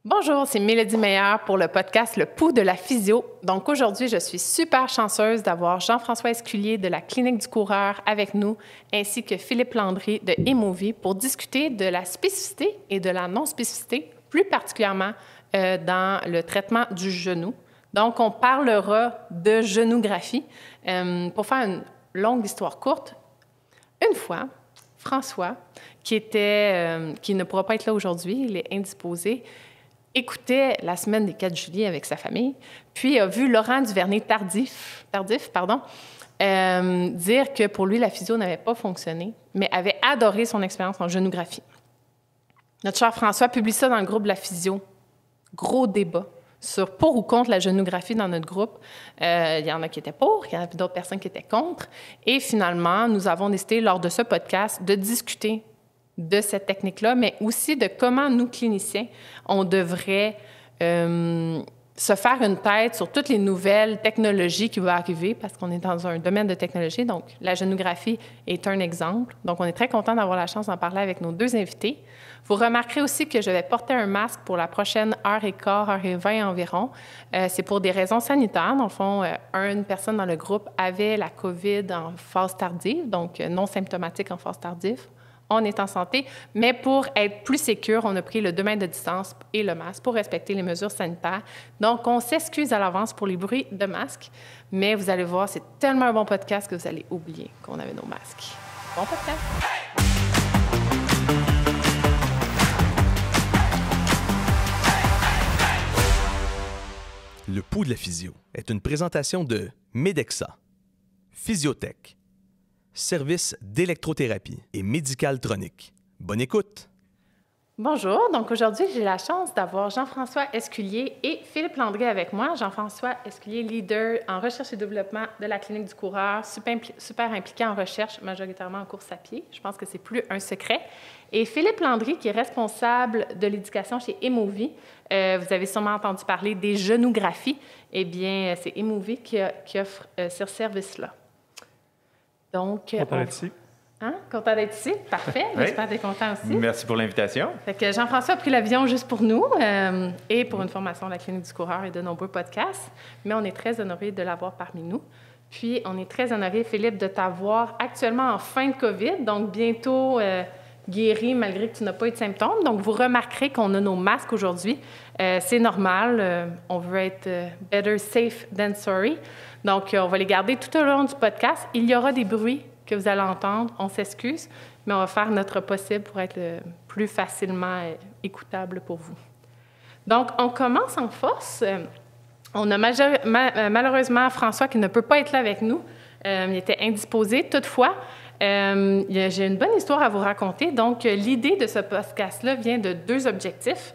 Bonjour, c'est Mélodie Meilleur pour le podcast Le pouls de la physio. Donc aujourd'hui, je suis super chanceuse d'avoir Jean-François Esculier de la Clinique du coureur avec nous, ainsi que Philippe Landry de Emovie pour discuter de la spécificité et de la non-spécificité, plus particulièrement dans le traitement du genou. Donc, on parlera de genographie. Pour faire une longue histoire courte, une fois, François, qui ne pourra pas être là aujourd'hui, il est indisposé, écoutait la semaine des 4 juillet avec sa famille, puis a vu Laurent Duvernay-Tardif dire que pour lui, la physio n'avait pas fonctionné, mais avait adoré son expérience en genographie. Notre cher François publie ça dans le groupe de la physio. Gros débat sur pour ou contre la genographie dans notre groupe. Il y en a qui étaient pour, il y en a d'autres personnes qui étaient contre. Et finalement, nous avons décidé, lors de ce podcast, de discuter de cette technique-là, mais aussi de comment nous, cliniciens, on devrait se faire une tête sur toutes les nouvelles technologies qui vont arriver, parce qu'on est dans un domaine de technologie. Donc, la genographie est un exemple. Donc, on est très content d'avoir la chance d'en parler avec nos deux invités. Vous remarquerez aussi que je vais porter un masque pour la prochaine heure et quart, heure et 20 environ. C'est pour des raisons sanitaires. Dans le fond, une personne dans le groupe avait la COVID en phase tardive, donc non symptomatique en phase tardive. On est en santé, mais pour être plus sécure, on a pris le 2 mètres de distance et le masque pour respecter les mesures sanitaires. Donc, on s'excuse à l'avance pour les bruits de masque, mais vous allez voir, c'est tellement un bon podcast que vous allez oublier qu'on avait nos masques. Bon podcast! Le pouls de la physio est une présentation de Medexa, Physiotech, service d'électrothérapie et médical-tronique. Bonne écoute! Bonjour. Donc, aujourd'hui, j'ai la chance d'avoir Jean-François Esculier et Philippe Landry avec moi. Jean-François Esculier, leader en recherche et développement de la Clinique du coureur, super impliqué en recherche, majoritairement en course à pied. Je pense que c'est plus un secret. Et Philippe Landry, qui est responsable de l'éducation chez Emovie. Vous avez sûrement entendu parler des genographies. Eh bien, c'est Emovie qui offre ce service-là. Donc, content d'être ici. Content d'être ici. Parfait. Oui. J'espère que tu es content aussi. Merci pour l'invitation. Fait que Jean-François a pris l'avion juste pour nous et pour une formation de la Clinique du coureur et de nombreux podcasts. Mais on est très honorés de l'avoir parmi nous. Puis, on est très honorés, Philippe, de t'avoir actuellement en fin de COVID, donc bientôt guéri malgré que tu n'as pas eu de symptômes. Donc, vous remarquerez qu'on a nos masques aujourd'hui. C'est normal. On veut être better safe than sorry. Donc, on va les garder tout au long du podcast. Il y aura des bruits que vous allez entendre. On s'excuse, mais on va faire notre possible pour être le plus facilement écoutable pour vous. Donc, on commence en force. On a malheureusement François qui ne peut pas être là avec nous. Il était indisposé. Toutefois, j'ai une bonne histoire à vous raconter. Donc, l'idée de ce podcast-là vient de 2 objectifs.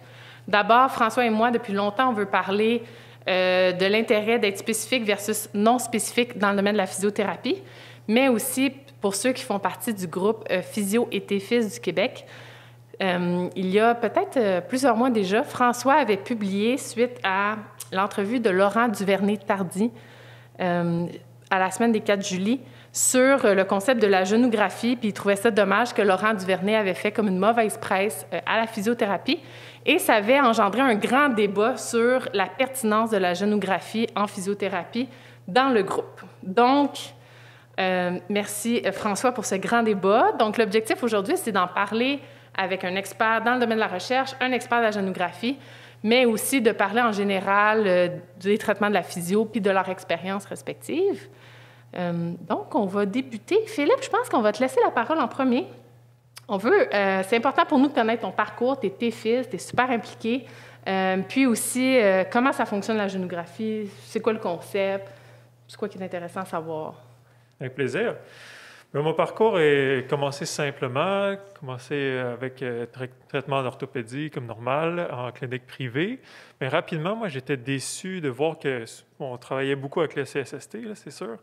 D'abord, François et moi, depuis longtemps, on veut parler de l'intérêt d'être spécifique versus non spécifique dans le domaine de la physiothérapie, mais aussi pour ceux qui font partie du groupe Physio et T-Fils du Québec. Il y a peut-être plusieurs mois déjà, François avait publié, suite à l'entrevue de Laurent Duvernay-Tardif à la semaine des 4 juillet, sur le concept de la genographie, puis il trouvait ça dommage que Laurent Duvernay avait fait comme une mauvaise presse à la physiothérapie. Et ça avait engendré un grand débat sur la pertinence de la genographie en physiothérapie dans le groupe. Donc, merci François pour ce grand débat. Donc, l'objectif aujourd'hui, c'est d'en parler avec un expert dans le domaine de la recherche, un expert de la genographie, mais aussi de parler en général des traitements de la physio puis de leur expérience respective. Donc, on va débuter. Philippe, je pense qu'on va te laisser la parole en premier. C'est important pour nous de connaître ton parcours, tes fils, tu es super impliqué. Puis aussi, comment ça fonctionne la genographie, c'est quoi le concept, c'est quoi qui est intéressant à savoir. Avec plaisir. Mon parcours a commencé simplement, avec traitement d'orthopédie comme normal en clinique privée. Mais rapidement, moi, j'étais déçu de voir on travaillait beaucoup avec le CSST, là, c'est sûr.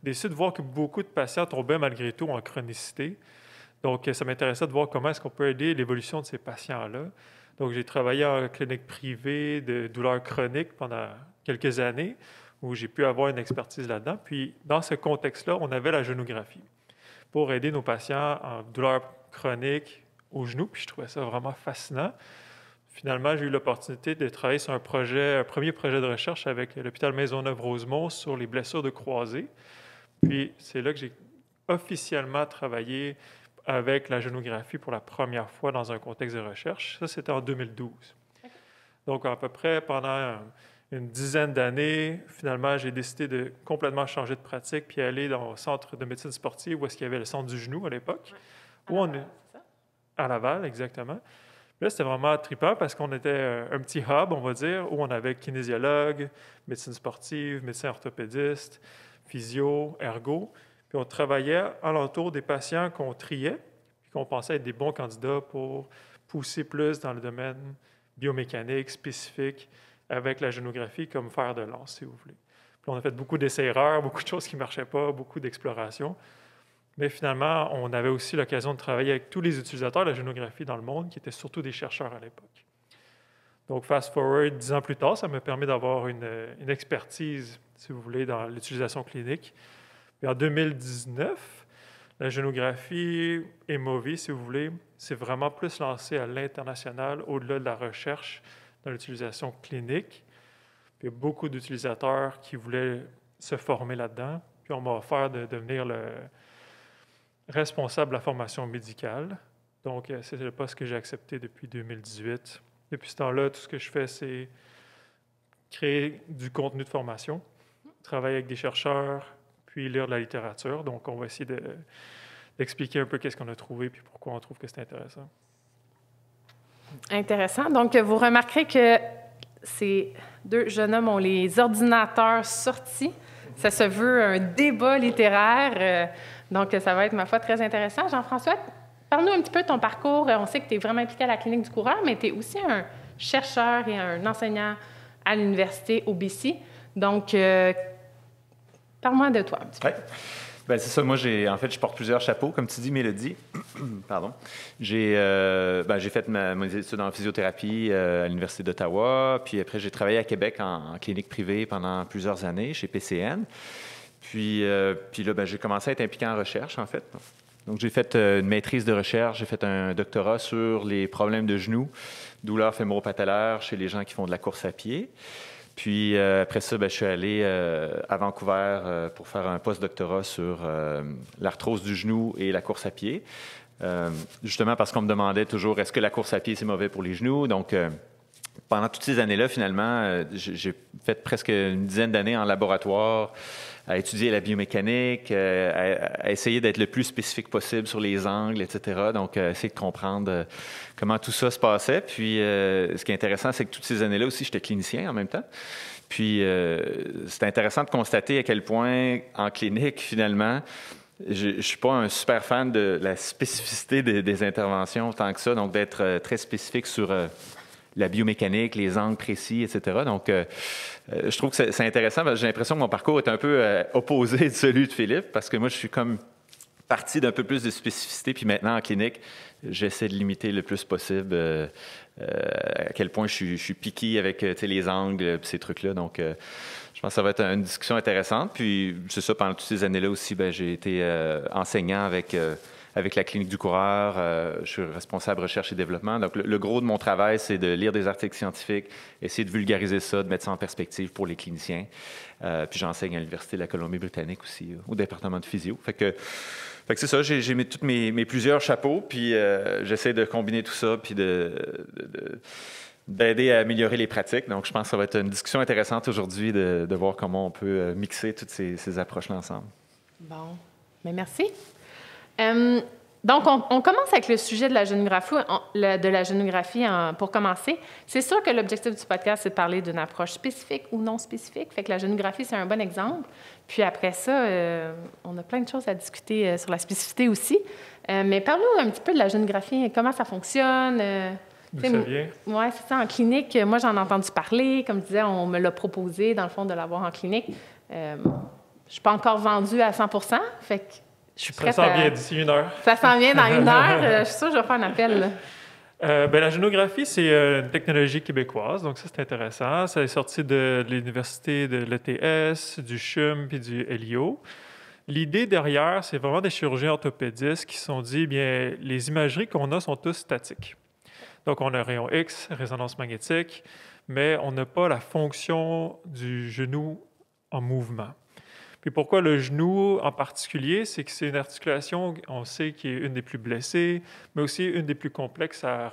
Déçu de voir que beaucoup de patients tombaient malgré tout en chronicité. Donc, ça m'intéressait de voir comment est-ce qu'on peut aider l'évolution de ces patients-là. Donc, j'ai travaillé en clinique privée de douleurs chroniques pendant quelques années où j'ai pu avoir une expertise là-dedans. Puis, dans ce contexte-là, on avait la genographie pour aider nos patients en douleurs chroniques au genou. Puis, je trouvais ça vraiment fascinant. Finalement, j'ai eu l'opportunité de travailler sur un premier projet de recherche avec l'hôpital Maisonneuve-Rosemont sur les blessures de croisés. Puis, c'est là que j'ai officiellement travaillé avec la génographie pour la première fois dans un contexte de recherche. Ça, c'était en 2012. Donc, à peu près pendant une dizaine d'années, finalement, j'ai décidé de complètement changer de pratique puis aller dans le centre de médecine sportive où est-ce qu'il y avait le centre du genou à l'époque. Ouais. Où on est à Laval, exactement. Là, c'était vraiment trippant parce qu'on était un petit hub, on va dire, où on avait kinésiologue, médecine sportive, médecin orthopédiste, physio, ergo. Puis on travaillait alentour des patients qu'on triait et qu'on pensait être des bons candidats pour pousser plus dans le domaine biomécanique, spécifique, avec la génographie comme fer de lance, si vous voulez. Puis on a fait beaucoup d'essais-erreurs, beaucoup de choses qui ne marchaient pas, beaucoup d'exploration. Mais finalement, on avait aussi l'occasion de travailler avec tous les utilisateurs de la génographie dans le monde, qui étaient surtout des chercheurs à l'époque. Donc, fast forward 10 ans plus tard, ça me permet d'avoir une expertise, si vous voulez, dans l'utilisation clinique. Puis en 2019, la génographie EMOVI, si vous voulez, c'est vraiment plus lancé à l'international, au-delà de la recherche dans l'utilisation clinique. Puis il y a beaucoup d'utilisateurs qui voulaient se former là-dedans. Puis on m'a offert de devenir le responsable de la formation médicale. Donc, c'est le poste que j'ai accepté depuis 2018. Depuis ce temps-là, tout ce que je fais, c'est créer du contenu de formation, travailler avec des chercheurs, puis lire de la littérature. Donc, on va essayer d'expliquer un peu qu'est-ce qu'on a trouvé puis pourquoi on trouve que c'est intéressant. Intéressant. Donc, vous remarquerez que ces deux jeunes hommes ont les ordinateurs sortis. Ça se veut un débat littéraire. Donc, ça va être, ma foi, très intéressant. Jean-François, parle-nous un petit peu de ton parcours. On sait que tu es vraiment impliqué à la Clinique du coureur, mais tu es aussi un chercheur et un enseignant à l'université au BC. Donc, parle-moi de toi un petit peu. Ouais. Ben, c'est ça. Moi, je porte plusieurs chapeaux, comme tu dis, Mélodie. Pardon. J'ai fait mes études en physiothérapie à l'Université d'Ottawa. Puis après, j'ai travaillé à Québec en clinique privée pendant plusieurs années chez PCN. Puis là, j'ai commencé à être impliqué en recherche, en fait. Donc, j'ai fait une maîtrise de recherche. J'ai fait un doctorat sur les problèmes de genoux, douleurs fémoro-patellaires chez les gens qui font de la course à pied. Puis après ça, je suis allé à Vancouver pour faire un post-doctorat sur l'arthrose du genou et la course à pied. Justement parce qu'on me demandait toujours, est-ce que la course à pied, c'est mauvais pour les genoux? Donc, pendant toutes ces années-là, finalement, j'ai fait presque une dizaine d'années en laboratoire à étudier la biomécanique, à essayer d'être le plus spécifique possible sur les angles, etc. Donc, essayer de comprendre comment tout ça se passait. Puis, ce qui est intéressant, c'est que toutes ces années-là aussi, j'étais clinicien en même temps. Puis, c'est intéressant de constater à quel point, en clinique, finalement, je ne suis pas un super fan de la spécificité des interventions tant que ça, donc d'être très spécifique sur la biomécanique, les angles précis, etc. Donc, je trouve que c'est intéressant parce que j'ai l'impression que mon parcours est un peu opposé de celui de Philippe parce que moi, je suis comme parti d'un peu plus de spécificité, puis maintenant, en clinique, j'essaie de limiter le plus possible à quel point je suis piqué avec les angles, ces trucs-là. Donc, je pense que ça va être une discussion intéressante. Puis, c'est ça, pendant toutes ces années-là aussi, j'ai été enseignant avec la Clinique du coureur. Je suis responsable recherche et développement. Donc, le gros de mon travail, c'est de lire des articles scientifiques, essayer de vulgariser ça, de mettre ça en perspective pour les cliniciens. Puis j'enseigne à l'Université de la Colombie-Britannique aussi, au département de physio. Fait que c'est ça, j'ai mis tous mes plusieurs chapeaux, puis j'essaie de combiner tout ça, puis d'aider à améliorer les pratiques. Donc, je pense que ça va être une discussion intéressante aujourd'hui de voir comment on peut mixer toutes ces approches-là ensemble. Bon, mais merci. Donc, on commence avec le sujet de la génographie, pour commencer. C'est sûr que l'objectif du podcast, c'est de parler d'une approche spécifique ou non spécifique. Fait que la génographie, c'est un bon exemple. Puis après ça, on a plein de choses à discuter sur la spécificité aussi. Mais parle-nous un petit peu de la génographie, comment ça fonctionne. D'où ça vient? Oui, c'est ça. En clinique, moi, j'en ai entendu parler. Comme je disais, on me l'a proposé, dans le fond, de l'avoir en clinique. Je ne suis pas encore vendue à 100%. Fait que je suis prête. Ça s'en vient d'ici 1 heure. Ça s'en vient dans 1 heure. Je suis sûre que je vais faire un appel. La génographie, c'est une technologie québécoise, donc ça, c'est intéressant. Ça est sorti de l'université de l'ETS, du CHUM puis du LIO. L'idée derrière, c'est vraiment des chirurgiens orthopédistes qui se sont dit, bien, les imageries qu'on a sont tous statiques. Donc, on a rayon X, résonance magnétique, mais on n'a pas la fonction du genou en mouvement. Puis pourquoi le genou en particulier? C'est que c'est une articulation, on sait, qui est une des plus blessées, mais aussi une des plus complexes à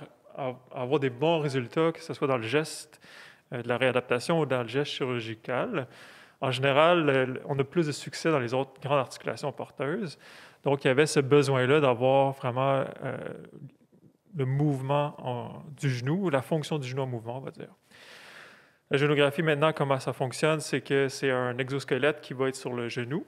avoir des bons résultats, que ce soit dans le geste de la réadaptation ou dans le geste chirurgical. En général, on a plus de succès dans les autres grandes articulations porteuses. Donc, il y avait ce besoin-là d'avoir vraiment le mouvement du genou, la fonction du genou en mouvement, on va dire. La génographie, maintenant, comment ça fonctionne, c'est que c'est un exosquelette qui va être sur le genou,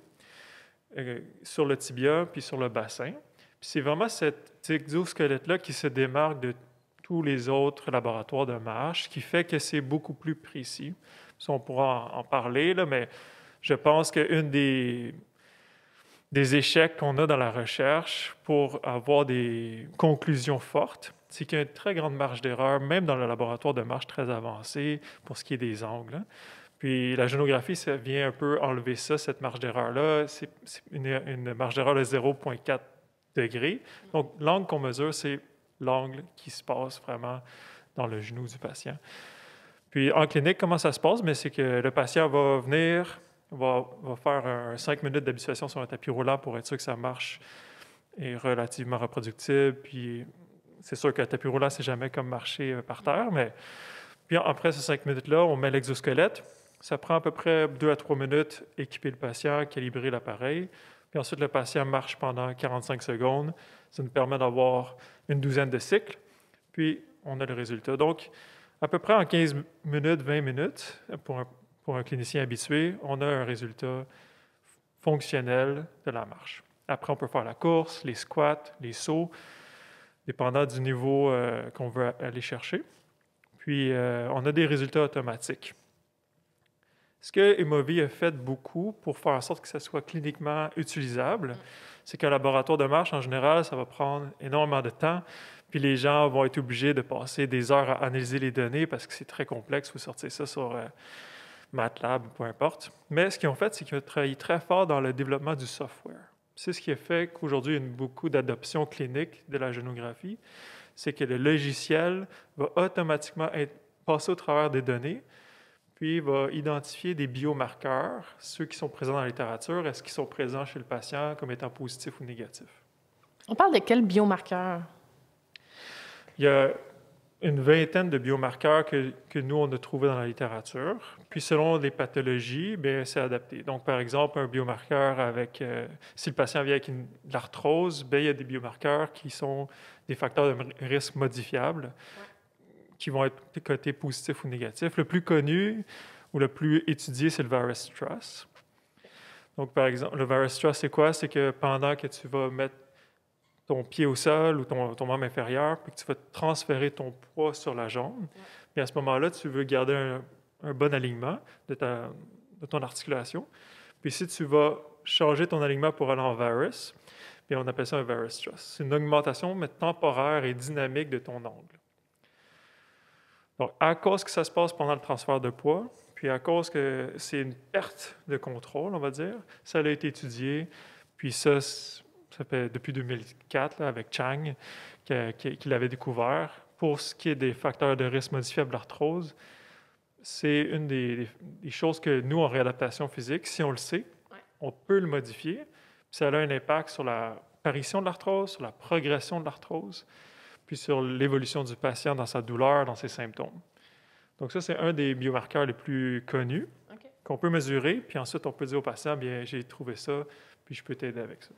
sur le tibia, puis sur le bassin. Puis c'est vraiment cet exosquelette-là qui se démarque de tous les autres laboratoires de marche, qui fait que c'est beaucoup plus précis. Ça, on pourra en parler, là, mais je pense qu'une des échecs qu'on a dans la recherche pour avoir des conclusions fortes, c'est qu'il y a une très grande marge d'erreur, même dans le laboratoire de marche très avancé, pour ce qui est des angles. Hein. Puis la génographie, ça vient un peu enlever ça, cette marge d'erreur-là. C'est une marge d'erreur de 0,4 degrés. Donc, l'angle qu'on mesure, c'est l'angle qui se passe vraiment dans le genou du patient. Puis en clinique, comment ça se passe? Mais c'est que le patient va venir, va faire 5 minutes d'habituation sur un tapis roulant pour être sûr que sa marche est relativement reproductible. Puis c'est sûr que le tapis roulant, c'est jamais comme marcher par terre, mais puis après ces 5 minutes-là, on met l'exosquelette. Ça prend à peu près 2 à 3 minutes, équiper le patient, calibrer l'appareil. Puis ensuite, le patient marche pendant 45 secondes. Ça nous permet d'avoir une douzaine de cycles. Puis, on a le résultat. Donc, à peu près en 15 minutes, 20 minutes, pour un clinicien habitué, on a un résultat fonctionnel de la marche. Après, on peut faire la course, les squats, les sauts, dépendant du niveau qu'on veut aller chercher. Puis, on a des résultats automatiques. Ce que Emovi a fait beaucoup pour faire en sorte que ça soit cliniquement utilisable, c'est qu'un laboratoire de marche, en général, ça va prendre énormément de temps, puis les gens vont être obligés de passer des heures à analyser les données parce que c'est très complexe, il faut sortir ça sur MATLAB, peu importe. Mais ce qu'ils ont fait, c'est qu'ils ont travaillé très fort dans le développement du software. C'est ce qui a fait qu'aujourd'hui, il y a beaucoup d'adoption clinique de la génographie, c'est que le logiciel va automatiquement passer au travers des données, puis il va identifier des biomarqueurs, ceux qui sont présents dans la littérature, est-ce qu'ils sont présents chez le patient comme étant positifs ou négatifs. On parle de quels biomarqueurs? Il y a une vingtaine de biomarqueurs que nous, on a trouvés dans la littérature. Puis selon les pathologies, bien, c'est adapté. Donc, par exemple, un biomarqueur avec... si le patient vient avec de l'arthrose, bien, il y a des biomarqueurs qui sont des facteurs de risque modifiables, qui vont être cotés positifs ou négatifs. Le plus connu ou le plus étudié, c'est le varus truss. Donc, par exemple, le varus truss, c'est quoi? C'est que pendant que tu vas mettre ton pied au sol ou ton membre inférieur, puis que tu vas transférer ton poids sur la jambe, puis à ce moment-là, tu veux garder un bon alignement de ton articulation. Puis si tu vas changer ton alignement pour aller en varus, puis on appelle ça un varus truss. C'est une augmentation, mais temporaire et dynamique de ton angle. Donc, à cause que ça se passe pendant le transfert de poids, puis à cause que c'est une perte de contrôle, on va dire, ça a été étudié. Puis ça fait depuis 2004, là, avec Chang, qui l'avait découvert. Pour ce qui est des facteurs de risque modifiables d'arthrose, c'est une des choses que nous, en réadaptation physique, si on le sait, on peut le modifier. Puis ça a un impact sur l'apparition de l'arthrose, sur la progression de l'arthrose, puis sur l'évolution du patient dans sa douleur, dans ses symptômes. Donc ça, c'est un des biomarqueurs les plus connus qu'on peut mesurer, puis ensuite, on peut dire au patient, bien, j'ai trouvé ça, puis je peux t'aider avec ça.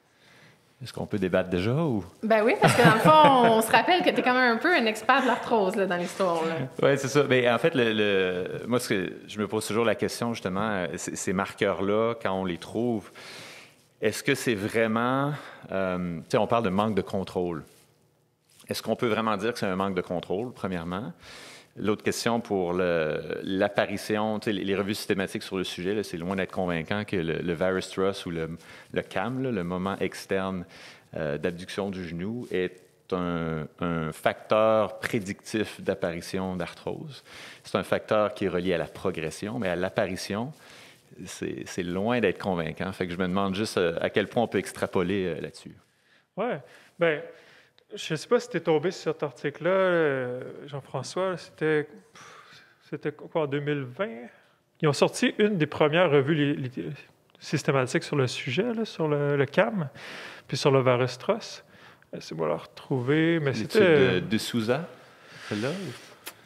Est-ce qu'on peut débattre déjà ou... Ben oui, parce que dans le fond, on se rappelle que tu es quand même un peu un expert de l'arthrose là, dans l'histoire. Oui, c'est ça. Mais en fait, moi, je me pose toujours la question, justement, ces marqueurs-là, quand on les trouve, est-ce que c'est vraiment... tu sais, on parle de manque de contrôle. Est-ce qu'on peut vraiment dire que c'est un manque de contrôle, premièrement? L'autre question pour l'apparition, les revues systématiques sur le sujet, c'est loin d'être convaincant que le varus truss ou le CAM, le moment externe d'abduction du genou, est un facteur prédictif d'apparition d'arthrose. C'est un facteur qui est relié à la progression, mais à l'apparition, c'est loin d'être convaincant. Fait que je me demande juste à quel point on peut extrapoler là-dessus. Oui. Bien, je ne sais pas si tu es tombé sur cet article-là, Jean-François, c'était quoi, en 2020? Ils ont sorti une des premières revues systématiques sur le sujet, là, sur le CAM, puis sur le varus Strauss. Laissez-moi la retrouver, mais c'était... de Souza, celle-là?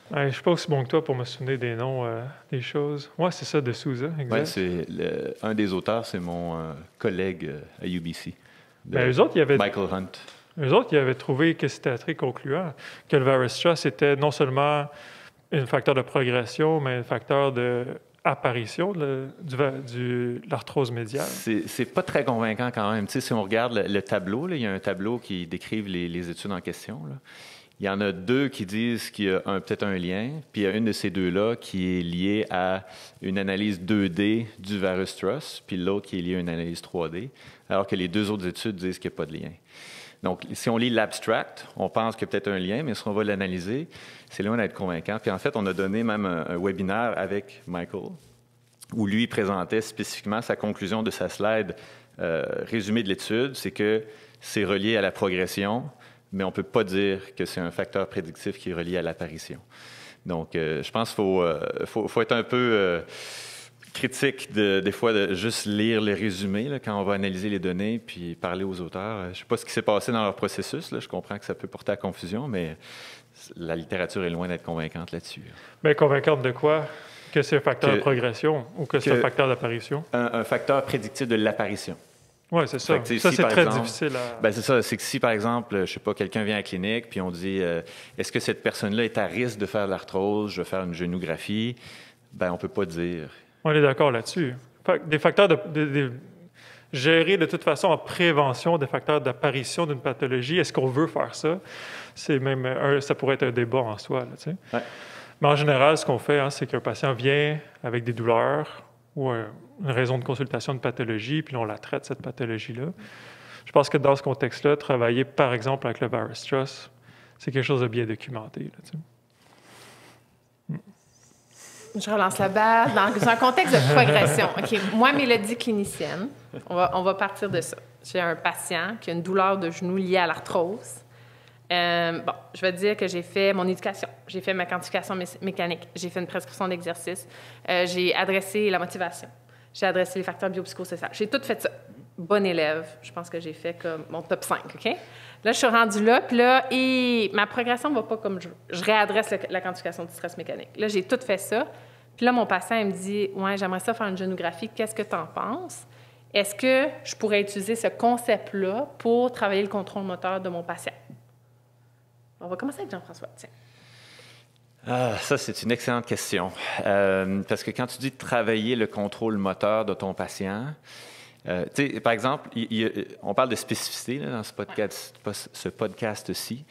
Ouais, je ne suis pas aussi bon que toi pour me souvenir des noms des choses. Oui, c'est ça, de Souza, exact. Oui, un des auteurs, c'est mon collègue à UBC. Eux autres, Michael Hunt. Eux autres, ils avaient trouvé que c'était très concluant, que le varus Strauss était non seulement un facteur de progression, mais un facteur d'apparition de l'arthrose médiale. C'est pas très convaincant quand même. Tu sais, si on regarde le tableau, là, il y a un tableau qui décrive les études en question, là. Il y en a deux qui disent qu'il y a peut-être un lien, puis il y a une de ces deux-là qui est liée à une analyse 2D du varus Strauss, puis l'autre qui est liée à une analyse 3D, alors que les deux autres études disent qu'il n'y a pas de lien. Donc, si on lit l'abstract, on pense qu'il y a peut-être un lien, mais si on va l'analyser, c'est loin d'être convaincant. Puis en fait, on a donné même un webinaire avec Michael, où lui présentait spécifiquement sa conclusion de sa slide résumée de l'étude, c'est que c'est relié à la progression, mais on ne peut pas dire que c'est un facteur prédictif qui est relié à l'apparition. Donc, je pense qu'il faut être un peu critique des fois de juste lire le résumé là, quand on va analyser les données puis parler aux auteurs. Je ne sais pas ce qui s'est passé dans leur processus. Là. Je comprends que ça peut porter à confusion, mais la littérature est loin d'être convaincante là-dessus. Mais convaincante de quoi? Que c'est un facteur de progression ou que c'est un facteur d'apparition? Un facteur prédictif de l'apparition. Oui, c'est ça. Ça, c'est très difficile à... Bien, c'est ça. C'est que si, par exemple, je ne sais pas, quelqu'un vient à la clinique puis on dit est-ce que cette personne-là est à risque de faire de l'arthrose, je vais faire une génographie, bien, on ne peut pas dire. On est d'accord là-dessus. Des facteurs gérer de toute façon en prévention des facteurs d'apparition d'une pathologie, est-ce qu'on veut faire ça? C'est même ça pourrait être un débat en soi. Là, tu sais. Ouais. Mais en général, ce qu'on fait, c'est qu'un patient vient avec des douleurs ou une raison de consultation de pathologie, puis on la traite, cette pathologie-là. Je pense que dans ce contexte-là, travailler, par exemple, avec le varus Strauss, c'est quelque chose de bien documenté. Là, tu sais. Je relance la balle dans un contexte de progression. OK, moi, Mélodie, clinicienne, on va partir de ça. J'ai un patient qui a une douleur de genou liée à l'arthrose. Je vais te dire que j'ai fait mon éducation, j'ai fait ma quantification mécanique, j'ai fait une prescription d'exercice, j'ai adressé la motivation, j'ai adressé les facteurs biopsychosociaux. J'ai tout fait ça. Bon élève, je pense que j'ai fait comme mon top 5, OK? Là, je suis rendue là, puis là, et ma progression ne va pas comme je réadresse la quantification du stress mécanique. Là, j'ai tout fait ça. Puis là, mon patient, il me dit « Ouais, j'aimerais ça faire une génographie, qu'est-ce que tu en penses? Est-ce que je pourrais utiliser ce concept-là pour travailler le contrôle moteur de mon patient? » On va commencer avec Jean-François, tiens. Ça, c'est une excellente question. Parce que quand tu dis travailler le contrôle moteur de ton patient, par exemple, on parle de spécificité là, dans ce podcast-ci.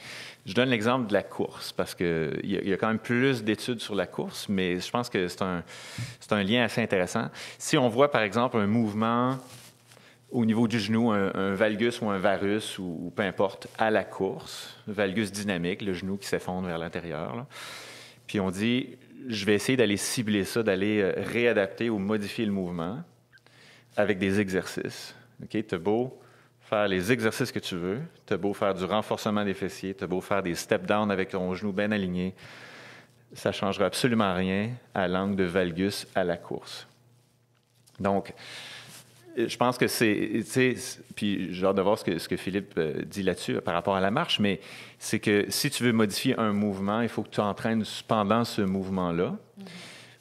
Je donne l'exemple de la course parce qu'il y a quand même plus d'études sur la course, mais je pense que c'est un lien assez intéressant. Si on voit, par exemple, un mouvement au niveau du genou, un valgus ou un varus ou peu importe, à la course, valgus dynamique, le genou qui s'effondre vers l'intérieur, là, puis on dit, je vais essayer d'aller cibler ça, d'aller réadapter ou modifier le mouvement avec des exercices. OK? T'as beau faire les exercices que tu veux, t'as beau faire du renforcement des fessiers, t'as beau faire des step-down avec ton genou bien aligné, ça ne changera absolument rien à l'angle de valgus à la course. Donc, je pense que puis j'ai hâte de voir ce que Philippe dit là-dessus par rapport à la marche, mais c'est que si tu veux modifier un mouvement, il faut que tu entraînes pendant ce mouvement-là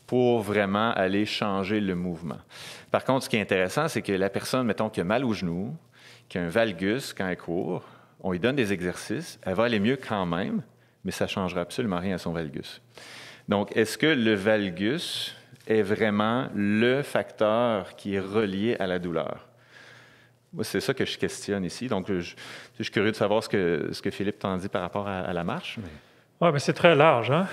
pour vraiment aller changer le mouvement. Par contre, ce qui est intéressant, c'est que la personne, mettons, qui a mal au genou, qui a un valgus quand elle court, on lui donne des exercices, elle va aller mieux quand même, mais ça ne changera absolument rien à son valgus. Donc, est-ce que le valgus est vraiment le facteur qui est relié à la douleur? Moi, c'est ça que je questionne ici. Donc, je suis curieux de savoir ce que Philippe t'en dit par rapport à la marche. Mais... Oui, mais c'est très large. Hein?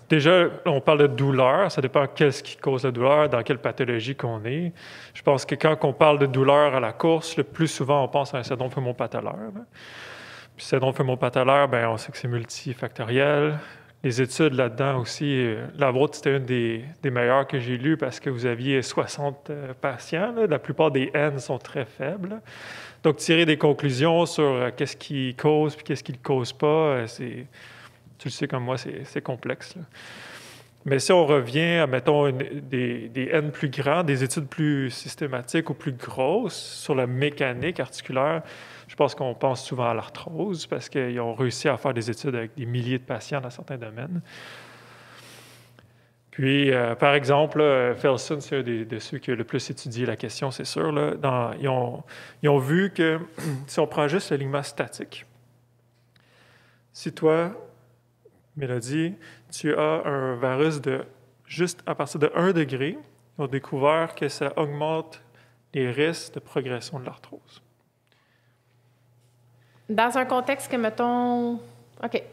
Déjà, on parle de douleur. Ça dépend qu'est-ce qui cause la douleur, dans quelle pathologie qu'on est. Je pense que quand on parle de douleur à la course, le plus souvent, on pense à un syndrome patellaire. Puis syndrome patellaire, bien, on sait que c'est multifactoriel. les études là-dedans aussi, la vôtre, c'était une des meilleures que j'ai lues parce que vous aviez 60 patients. Là. La plupart des N sont très faibles. Donc, tirer des conclusions sur qu'est-ce qui cause et qu'est-ce qui ne cause pas, tu le sais comme moi, c'est complexe. Là. Mais si on revient à, mettons, des N plus grands, des études plus systématiques ou plus grosses sur la mécanique articulaire, je pense qu'on pense souvent à l'arthrose parce qu'ils ont réussi à faire des études avec des milliers de patients dans certains domaines. Puis, par exemple, Felsen, c'est un de ceux qui a le plus étudié la question, c'est sûr. Là, ils ont vu que si on prend juste le ligament statique, si toi, Mélodie, tu as un varus juste à partir de 1 degré, ils ont découvert que ça augmente les risques de progression de l'arthrose. Dans un contexte que, mettons... OK.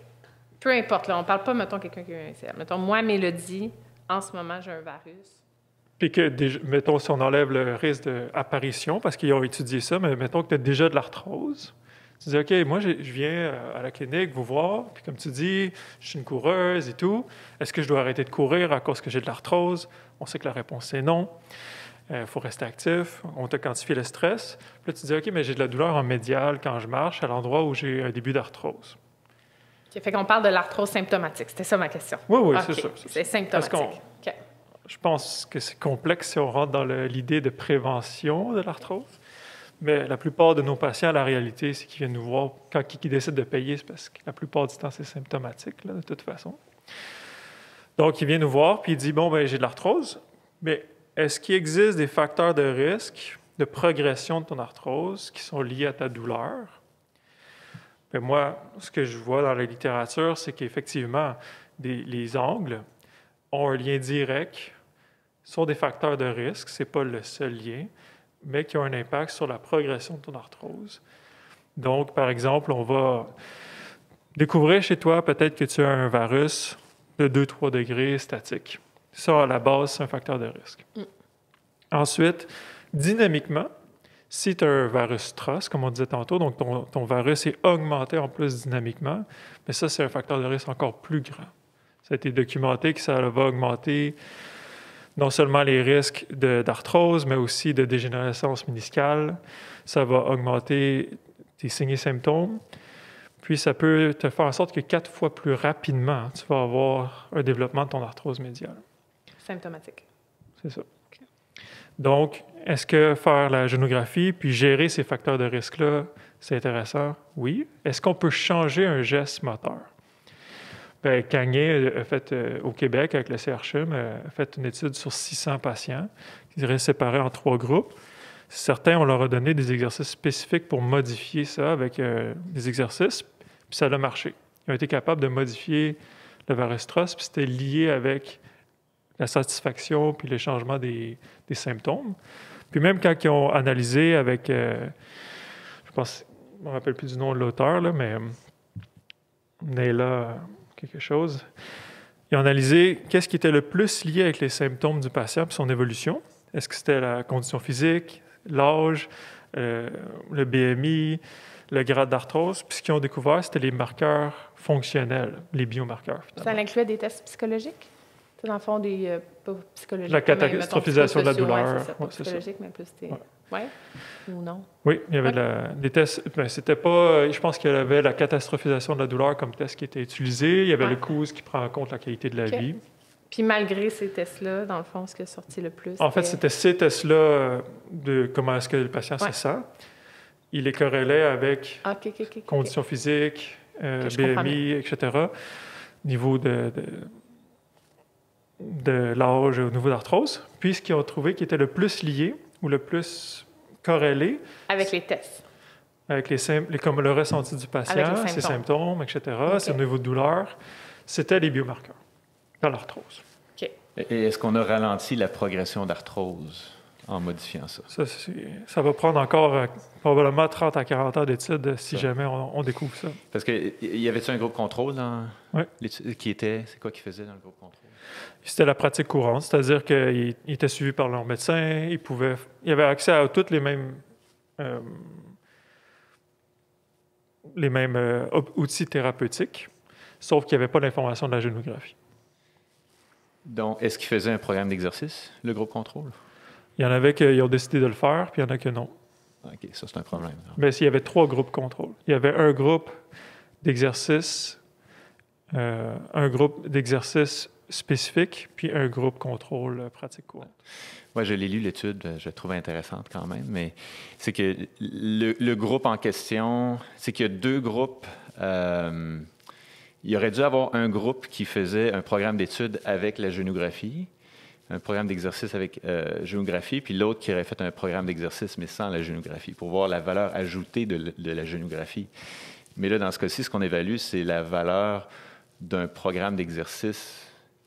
Peu importe, là, on ne parle pas, mettons, quelqu'un qui a un ACL. Mettons, moi, Mélodie, en ce moment, j'ai un varus. Puis que, mettons, si on enlève le risque d'apparition, parce qu'ils ont étudié ça, mais mettons que tu as déjà de l'arthrose, tu dis, OK, moi, je viens à la clinique vous voir, puis comme tu dis, je suis une coureuse et tout. Est-ce que je dois arrêter de courir à cause que j'ai de l'arthrose? On sait que la réponse est non. Il faut rester actif. On t'a quantifié le stress. Puis là, tu dis, OK, mais j'ai de la douleur en médial quand je marche à l'endroit où j'ai un début d'arthrose. OK, fait qu'on parle de l'arthrose symptomatique. C'était ça ma question. Oui, okay. c'est ça. C'est symptomatique. OK. Je pense que c'est complexe si on rentre dans l'idée de prévention de l'arthrose. Mais la plupart de nos patients, la réalité, c'est qu'ils viennent nous voir. Quand ils décident de payer, c'est parce que la plupart du temps, c'est symptomatique, là, de toute façon. Donc, il vient nous voir, puis il dit, bon, ben j'ai de l'arthrose, mais est-ce qu'il existe des facteurs de risque de progression de ton arthrose qui sont liés à ta douleur? Bien, moi, ce que je vois dans la littérature, c'est qu'effectivement, les angles ont un lien direct, sont des facteurs de risque, ce n'est pas le seul lien, mais qui ont un impact sur la progression de ton arthrose. Donc, par exemple, on va découvrir chez toi peut-être que tu as un varus de 2-3 degrés statique. Ça, à la base, c'est un facteur de risque. Ensuite, dynamiquement, si tu as un varus TROS, comme on disait tantôt, donc ton varus est augmenté en plus dynamiquement, mais ça, c'est un facteur de risque encore plus grand. Ça a été documenté que ça va augmenter non seulement les risques d'arthrose, mais aussi de dégénérescence méniscale. Ça va augmenter tes signes et symptômes. Puis, ça peut te faire en sorte que 4 fois plus rapidement, tu vas avoir un développement de ton arthrose médiale. Symptomatique. C'est ça. Okay. Donc, est-ce que faire la génographie puis gérer ces facteurs de risque-là, c'est intéressant? Oui. Est-ce qu'on peut changer un geste moteur? Bien, Gagné a fait, au Québec, avec le CRCHUM, a fait une étude sur 600 patients qui seraient séparés en 3 groupes. Certains, on leur a donné des exercices spécifiques pour modifier ça avec des exercices, puis ça a marché. Ils ont été capables de modifier le varus TROS, puis c'était lié avec la satisfaction puis le changement des symptômes. Puis même quand ils ont analysé avec, je pense, je ne me rappelle plus du nom de l'auteur, là, mais Neila quelque chose, ils ont analysé qu'est-ce qui était le plus lié avec les symptômes du patient et son évolution. Est-ce que c'était la condition physique, l'âge, le BMI, le grade d'arthrose? Puis ce qu'ils ont découvert, c'était les marqueurs fonctionnels, les biomarqueurs. Finalement. Ça incluait des tests psychologiques? C'est dans le fond des... pas psychologiques. La catastrophisation de la douleur. Ouais, c'est ça, pas psychologique, mais plus des... Ouais. Ou non? Oui, il y avait des tests. Ben, c'était pas. Je pense qu'il y avait la catastrophisation de la douleur comme test qui était utilisé. Il y avait le COUS qui prend en compte la qualité de la vie. Puis malgré ces tests-là, dans le fond, ce qui est sorti le plus. En fait, c'était ces tests-là de comment est-ce que le patient se sent. Il les corrélait avec conditions physiques, BMI, etc. Niveau de l'âge au niveau d'arthrose. Puis ce qu'ils ont trouvé qui était le plus lié ou le plus corrélé. Avec les tests. Avec comme le ressenti du patient, ses symptômes, etc., ses niveaux de douleur, c'était les biomarqueurs dans l'arthrose. OK. Et est-ce qu'on a ralenti la progression d'arthrose en modifiant ça? Ça va prendre encore probablement 30 à 40 ans d'études si jamais on découvre ça. Parce que y avait-tu un groupe contrôle dans l'étude? C'est quoi qu'ils faisaient dans le groupe contrôle? C'était la pratique courante, c'est-à-dire qu'ils étaient suivis par leur médecin, ils avaient accès à tous les mêmes outils thérapeutiques. sauf qu'il n'y avait pas d'information de la génographie. Donc, est-ce qu'ils faisaient un programme d'exercice, le groupe contrôle? Il y en avait qui ont décidé de le faire, puis il y en a que non. OK, ça, c'est un problème. Mais il y avait 3 groupes contrôle. Il y avait un groupe d'exercice, un groupe d'exercice spécifique, puis un groupe contrôle pratique courante. Moi, je l'ai lu, l'étude, je la trouve intéressante quand même, mais c'est que le groupe en question, c'est qu'il y a 2 groupes. Il aurait dû avoir un groupe qui faisait un programme d'études avec la génographie, un programme d'exercice avec géographie, puis l'autre qui aurait fait un programme d'exercice, mais sans la géographie, pour voir la valeur ajoutée de la géographie. Mais là, dans ce cas-ci, ce qu'on évalue, c'est la valeur d'un programme d'exercice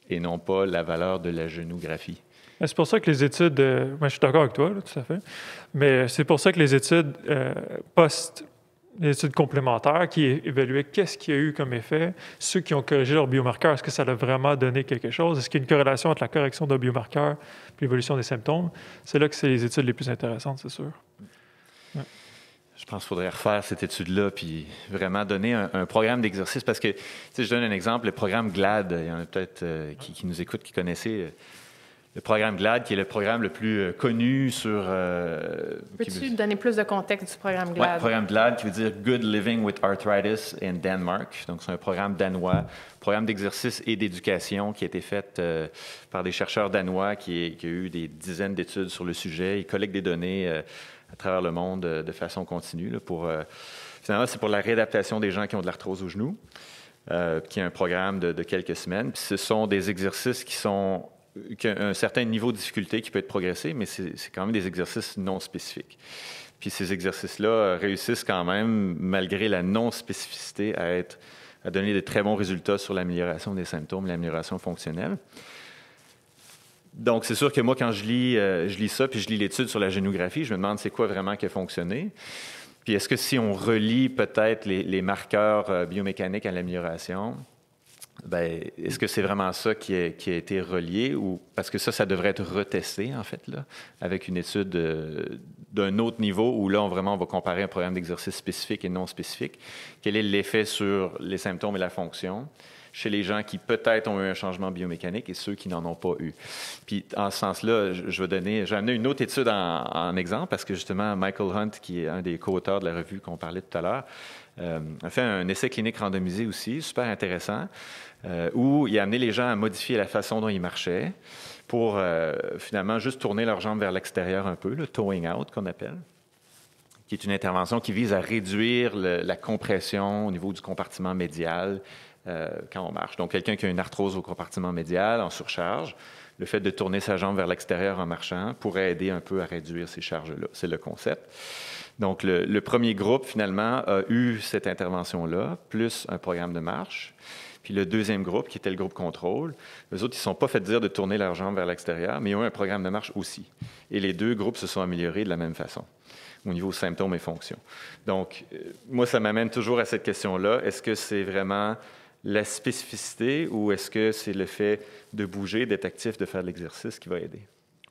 et non pas la valeur de la géographie. C'est pour ça que les études, moi je suis d'accord avec toi, là, tout à fait, mais c'est pour ça que les études les études complémentaires qui évaluaient qu'est-ce qu'il y a eu comme effet, ceux qui ont corrigé leur biomarqueur, est-ce que ça a vraiment donné quelque chose? Est-ce qu'il y a une corrélation entre la correction d'un biomarqueur et l'évolution des symptômes? C'est là que c'est les études les plus intéressantes, c'est sûr. Ouais. Je pense qu'il faudrait refaire cette étude-là puis vraiment donner un programme d'exercice parce que, tu sais, je donne un exemple, le programme GLAD, il y en a peut-être qui nous écoutent, qui connaissaient le programme GLAD, qui est le programme le plus connu sur... Peux-tu donner plus de contexte du programme GLAD? Oui, le programme GLAD qui veut dire Good Living with Arthritis in Denmark. Donc, c'est un programme danois, programme d'exercice et d'éducation qui a été fait par des chercheurs danois qui a eu des dizaines d'études sur le sujet. Ils collectent des données à travers le monde de façon continue. Là, finalement, c'est pour la réadaptation des gens qui ont de l'arthrose au genou, qui est un programme de quelques semaines. Puis ce sont des exercices qui ont un certain niveau de difficulté qui peut être progressé, mais c'est quand même des exercices non spécifiques. Puis ces exercices-là réussissent quand même, malgré la non-spécificité, à donner de très bons résultats sur l'amélioration des symptômes, l'amélioration fonctionnelle. Donc, c'est sûr que moi, quand je lis ça, puis je lis l'étude sur la génographie, je me demande c'est quoi vraiment qui a fonctionné. Puis est-ce que si on relie peut-être les marqueurs biomécaniques à l'amélioration, bien, est-ce que c'est vraiment ça qui a été relié ou parce que ça devrait être retesté, en fait, là, avec une étude d'un autre niveau où là, on va comparer un programme d'exercice spécifique et non spécifique. Quel est l'effet sur les symptômes et la fonction chez les gens qui peut-être ont eu un changement biomécanique et ceux qui n'en ont pas eu. Puis, en ce sens-là, j'ai amené une autre étude en exemple parce que justement, Michael Hunt, qui est un des co-auteurs de la revue qu'on parlait tout à l'heure, a fait un essai clinique randomisé aussi, super intéressant, où il a amené les gens à modifier la façon dont ils marchaient pour finalement juste tourner leurs jambes vers l'extérieur un peu, le towing out qu'on appelle, qui est une intervention qui vise à réduire la compression au niveau du compartiment médial quand on marche. Donc, quelqu'un qui a une arthrose au compartiment médial en surcharge, le fait de tourner sa jambe vers l'extérieur en marchant pourrait aider un peu à réduire ces charges-là. C'est le concept. Donc, le premier groupe, finalement, a eu cette intervention-là, plus un programme de marche. Puis le deuxième groupe, qui était le groupe contrôle, eux autres, ils ne sont pas fait dire de tourner leurs jambes vers l'extérieur, mais ils ont eu un programme de marche aussi. Et les 2 groupes se sont améliorés de la même façon, au niveau symptômes et fonctions. Donc, moi, ça m'amène toujours à cette question-là. Est-ce que c'est vraiment la spécificité ou est-ce que c'est le fait de bouger, d'être actif, de faire de l'exercice qui va aider?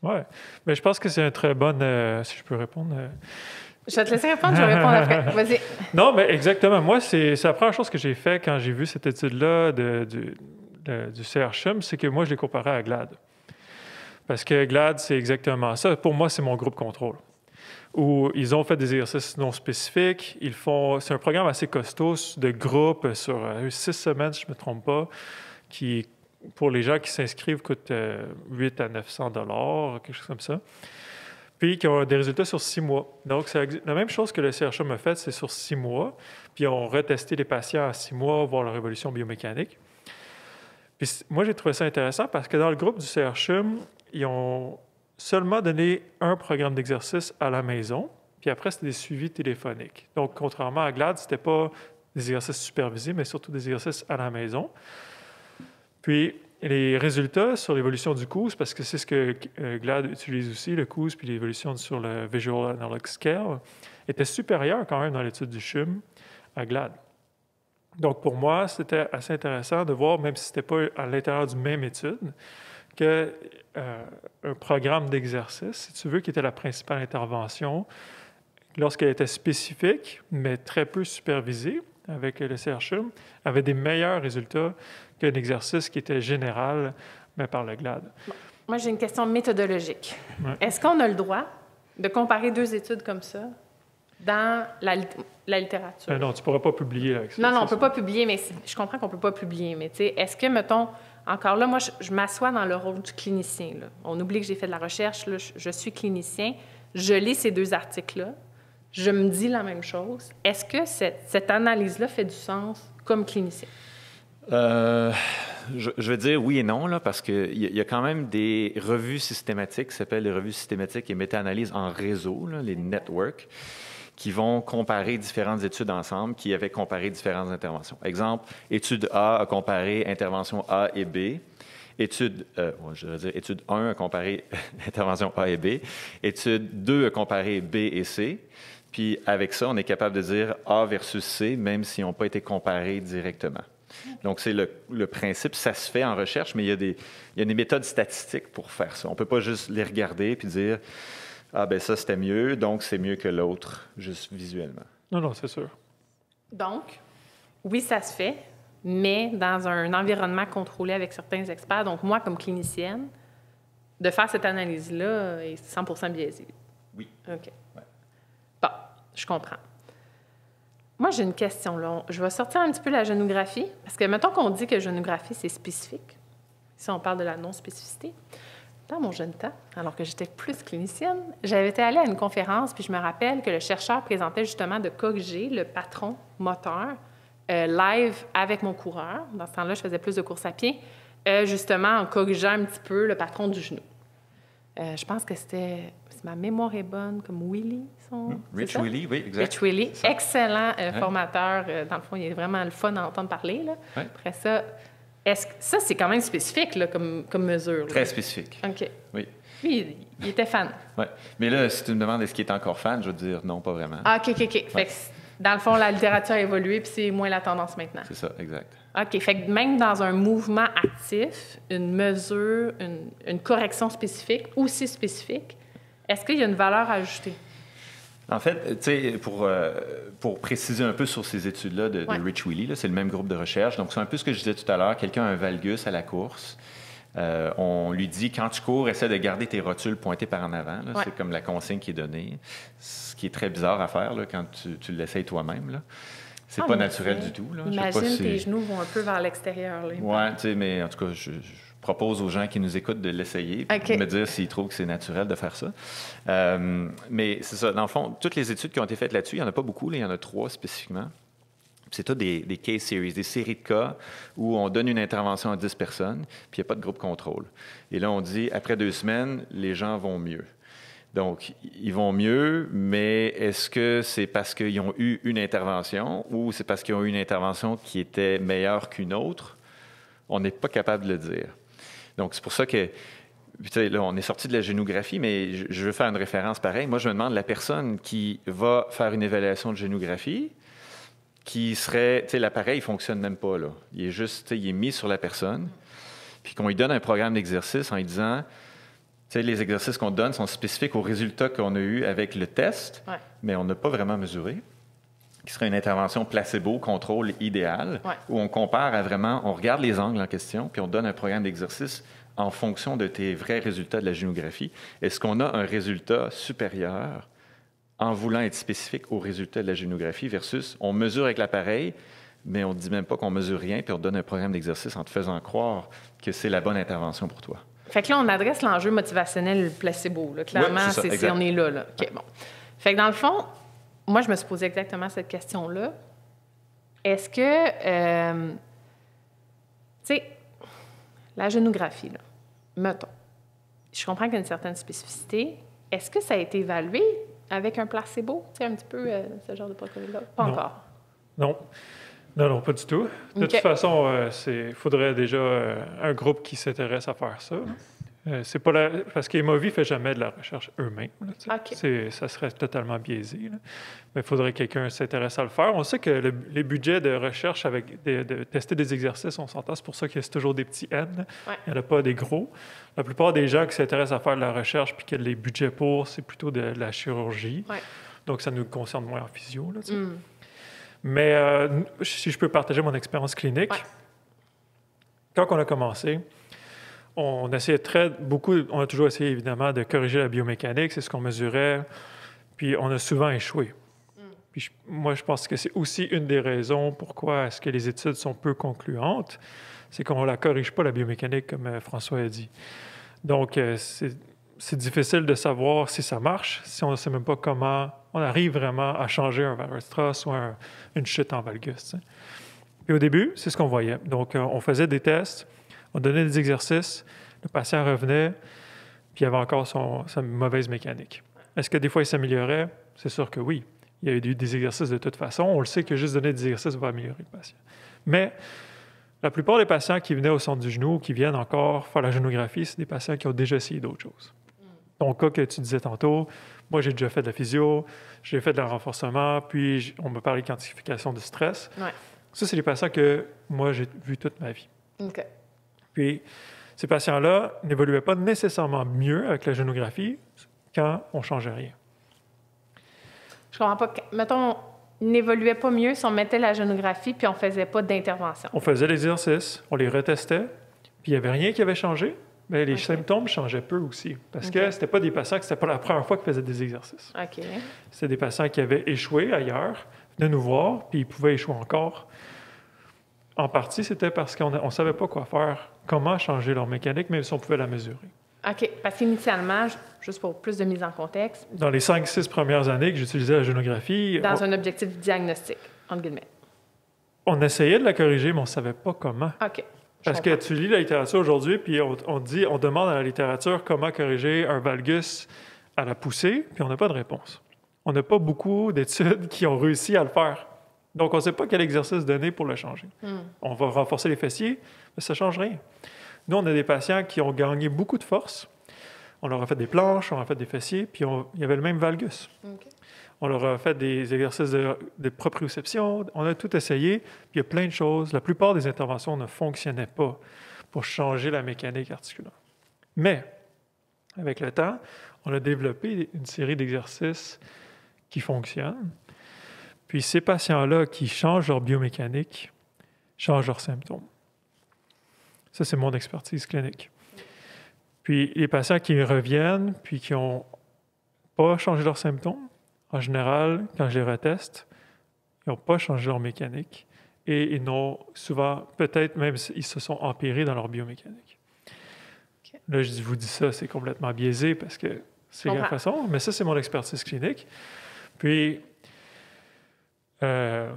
Oui, mais je pense que c'est un très bon... si je peux répondre... Je vais te laisser répondre, je vais répondre après. Vas-y. Non, mais exactement. Moi, c'est la première chose que j'ai fait quand j'ai vu cette étude-là du CRCHUM, c'est que moi, je l'ai comparé à GLAD. Parce que GLAD, c'est exactement ça. Pour moi, c'est mon groupe contrôle. Où ils ont fait des exercices non spécifiques. C'est un programme assez costaud de groupe sur 6 semaines, si je ne me trompe pas, qui, pour les gens qui s'inscrivent, coûte 8 à 900 $, quelque chose comme ça. Puis qui ont des résultats sur 6 mois. Donc, c'est la même chose que le CRCHUM a fait, c'est sur 6 mois. Puis, on retesté les patients à 6 mois, voir leur évolution biomécanique. Puis, moi, j'ai trouvé ça intéressant parce que dans le groupe du CRCHUM, ils ont seulement donné un programme d'exercice à la maison. Puis après, c'était des suivis téléphoniques. Donc, contrairement à GLAD, ce n'était pas des exercices supervisés, mais surtout des exercices à la maison. Puis, les résultats sur l'évolution du COOS, parce que c'est ce que GLAD utilise aussi, le COOS, puis l'évolution sur le Visual Analog Scale, étaient supérieurs quand même dans l'étude du CHUM à GLAD. Donc, pour moi, c'était assez intéressant de voir, même si ce n'était pas à l'intérieur d'une même étude, qu'un programme d'exercice, si tu veux, qui était la principale intervention, lorsqu'elle était spécifique, mais très peu supervisée, avec le CHU avaient des meilleurs résultats qu'un exercice qui était général, mais par le GLAD. Bon. Moi, j'ai une question méthodologique. Ouais. Est-ce qu'on a le droit de comparer deux études comme ça dans la littérature? Non, tu ne pourras pas publier avec ça. Non, on ne peut pas publier, mais je comprends qu'on ne peut pas publier. Mais tu sais, est-ce que, mettons, encore là, moi, je m'assois dans le rôle du clinicien. Là. On oublie que j'ai fait de la recherche. Là, je suis clinicien. Je lis ces deux articles-là. Je me dis la même chose. Est-ce que cette analyse-là fait du sens comme clinicien? Je veux dire oui et non, là, parce qu'il y a quand même des revues systématiques qui s'appellent les revues systématiques et méta-analyses en réseau, là, les networks, qui vont comparer différentes études ensemble, qui avaient comparé différentes interventions. Exemple, étude A a comparé intervention A et B. Étude 1 a comparé intervention A et B. Étude 2 a comparé B et C. Puis avec ça, on est capable de dire A versus C, même s'ils n'ont pas été comparés directement. Donc, c'est le principe, ça se fait en recherche, mais il y a des méthodes statistiques pour faire ça. On ne peut pas juste les regarder puis dire « Ah, ben ça, c'était mieux, donc c'est mieux que l'autre, juste visuellement. » Non, c'est sûr. Donc, oui, ça se fait, mais dans un environnement contrôlé avec certains experts. Donc, moi, comme clinicienne, de faire cette analyse-là est 100% biaisée. Oui. OK. Ouais. Bon, je comprends. Moi, j'ai une question. Là. Je vais sortir un petit peu la génographie, parce que mettons qu'on dit que génographie, c'est spécifique. Si on parle de la non-spécificité. Dans mon jeune temps, alors que j'étais plus clinicienne, j'avais été allée à une conférence, puis je me rappelle que le chercheur présentait justement de COG-G, le patron moteur, live avec mon coureur. Dans ce temps-là, je faisais plus de course à pied, justement en COG-G un petit peu le patron du genou. Je pense que c'était, si ma mémoire est bonne, comme Willy. Rich Willy, oui, exact. Rich Willy, excellent formateur. Dans le fond, il est vraiment le fun à entendre parler. Là. Ouais. Après ça, ça, c'est quand même spécifique là, comme mesure. Très là. spécifique. OK. Oui. Lui, il était fan. Oui. Mais là, si tu me demandes est-ce qu'il est encore fan, je veux dire non, pas vraiment. Ah, OK. Ouais. Fait que, dans le fond, la littérature a évolué, puis c'est moins la tendance maintenant. C'est ça, exact. OK. Fait que même dans un mouvement actif, une mesure, une correction spécifique, aussi spécifique, est-ce qu'il y a une valeur ajoutée? En fait, tu sais, pour préciser un peu sur ces études-là de Rich Willy, là, c'est le même groupe de recherche. Donc, c'est un peu ce que je disais tout à l'heure. Quelqu'un a un valgus à la course. On lui dit, quand tu cours, essaie de garder tes rotules pointées par en avant. Là. C'est comme la consigne qui est donnée. Ce qui est très bizarre à faire là, quand tu l'essayes toi-même. Là. C'est pas naturel du tout. Là. Imagine tes genoux vont un peu vers l'extérieur. Oui, tu sais, mais en tout cas, je propose aux gens qui nous écoutent de l'essayer et de me dire s'ils trouvent que c'est naturel de faire ça. Mais c'est ça. Dans le fond, toutes les études qui ont été faites là-dessus, il n'y en a pas beaucoup. Là, il y en a 3 spécifiquement. C'est tout des case series, des séries de cas où on donne une intervention à 10 personnes, puis il n'y a pas de groupe contrôle. Et là, on dit, après 2 semaines, les gens vont mieux. Donc, ils vont mieux, mais est-ce que c'est parce qu'ils ont eu une intervention ou c'est parce qu'ils ont eu une intervention qui était meilleure qu'une autre? On n'est pas capable de le dire. Donc, c'est pour ça que, là, on est sorti de la génographie, mais je veux faire une référence pareille. Moi, je me demande la personne qui va faire une évaluation de génographie, qui serait, l'appareil ne fonctionne même pas, là. Il est juste, il est mis sur la personne, puis qu'on lui donne un programme d'exercice en lui disant, les exercices qu'on donne sont spécifiques aux résultats qu'on a eus avec le test, mais on n'a pas vraiment mesuré, qui serait une intervention placebo, contrôle idéal, où on compare à vraiment, on regarde les angles en question, puis on donne un programme d'exercice en fonction de tes vrais résultats de la génographie. Est-ce qu'on a un résultat supérieur en voulant être spécifique aux résultats de la génographie versus on mesure avec l'appareil, mais on ne dit même pas qu'on mesure rien, puis on te donne un programme d'exercice en te faisant croire que c'est la bonne intervention pour toi. Fait que là, on adresse l'enjeu motivationnel placebo. Là. Clairement, on est là. OK, bon. Fait que dans le fond, moi, je me suis posé exactement cette question-là. Est-ce que, tu sais, la génographie, là, mettons, je comprends qu'il y a une certaine spécificité. Est-ce que ça a été évalué avec un placebo? Tu sais, un petit peu ce genre de protocole-là? Pas encore. Non, pas du tout. De toute façon, il faudrait déjà un groupe qui s'intéresse à faire ça. C'est pas parce qu'Emovie ne fait jamais de la recherche eux-mêmes. Ça serait totalement biaisé. Là. Mais il faudrait que quelqu'un s'intéresse à le faire. On sait que les budgets de recherche avec de tester des exercices, on s'entend, c'est pour ça qu'il y a toujours des petits N. Il n'y en a pas des gros. La plupart des gens qui s'intéressent à faire de la recherche puis qui ont les budgets pour, c'est plutôt de la chirurgie. Donc, ça nous concerne moins en physio. Là, Mais si je peux partager mon expérience clinique, Ouais. quand on a commencé, on essayait on a toujours essayé évidemment de corriger la biomécanique, c'est ce qu'on mesurait, puis on a souvent échoué. Puis moi, je pense que c'est aussi une des raisons pourquoi est-ce que les études sont peu concluantes, c'est qu'on ne la corrige pas, la biomécanique, comme François a dit. Donc, c'est difficile de savoir si ça marche, si on ne sait même pas comment on arrive vraiment à changer un Weierstrass ou une chute en valgus. T'sais. Puis au début, c'est ce qu'on voyait. Donc, on faisait des tests, on donnait des exercices, le patient revenait, puis il avait encore sa mauvaise mécanique. Est-ce que des fois, il s'améliorait? C'est sûr que oui. Il y a eu des exercices de toute façon. On le sait que juste donner des exercices va améliorer le patient. Mais la plupart des patients qui venaient au centre du genou, qui viennent encore faire la génographie, c'est des patients qui ont déjà essayé d'autres choses. Ton cas que tu disais tantôt, moi, j'ai déjà fait de la physio, j'ai fait de la renforcement, puis on me parlait de quantification du stress. Ouais. Ça, c'est des patients que moi, j'ai vus toute ma vie. OK. Puis ces patients-là n'évoluaient pas nécessairement mieux avec la génographie quand on ne changeait rien. Je comprends pas. Mettons, il n'évoluait pas mieux si on mettait la génographie puis on faisait pas d'intervention. On faisait l'exercice, on les retestait, puis il n'y avait rien qui avait changé, mais les OK. symptômes changeaient peu aussi. Parce OK. que c'était pas des patients que c'était pas la première fois qu'ils faisaient des exercices. OK. C'était des patients qui avaient échoué ailleurs, venaient nous voir, puis ils pouvaient échouer encore. En partie, c'était parce qu'on ne savait pas quoi faire, comment changer leur mécanique, même si on pouvait la mesurer. OK. Parce qu'initialement, juste pour plus de mise en contexte, Dans les 5-6 premières années que j'utilisais la génographie, dans un objectif diagnostic, entre guillemets. on essayait de la corriger, mais on ne savait pas comment. OK. Parce que tu lis la littérature aujourd'hui, puis on demande à la littérature comment corriger un valgus à la poussée, puis on n'a pas de réponse. On n'a pas beaucoup d'études qui ont réussi à le faire. Donc, on ne sait pas quel exercice donner pour le changer. On va renforcer les fessiers, mais ça ne change rien. Nous, on a des patients qui ont gagné beaucoup de force. On leur a fait des planches, on leur a fait des fessiers, puis il y avait le même valgus. OK. On leur a fait des exercices de proprioception. On a tout essayé. Puis il y a plein de choses. La plupart des interventions ne fonctionnaient pas pour changer la mécanique articulaire. Mais, avec le temps, on a développé une série d'exercices qui fonctionnent. Puis ces patients-là qui changent leur biomécanique, changent leurs symptômes. Ça, c'est mon expertise clinique. Puis les patients qui reviennent, puis qui n'ont pas changé leurs symptômes, en général, quand je les reteste, ils n'ont pas changé leur mécanique et ils n'ont souvent, peut-être même, ils se sont empirés dans leur biomécanique. OK. Là, je vous dis ça, c'est complètement biaisé parce que c'est la façon, mais ça, c'est mon expertise clinique. Puis, la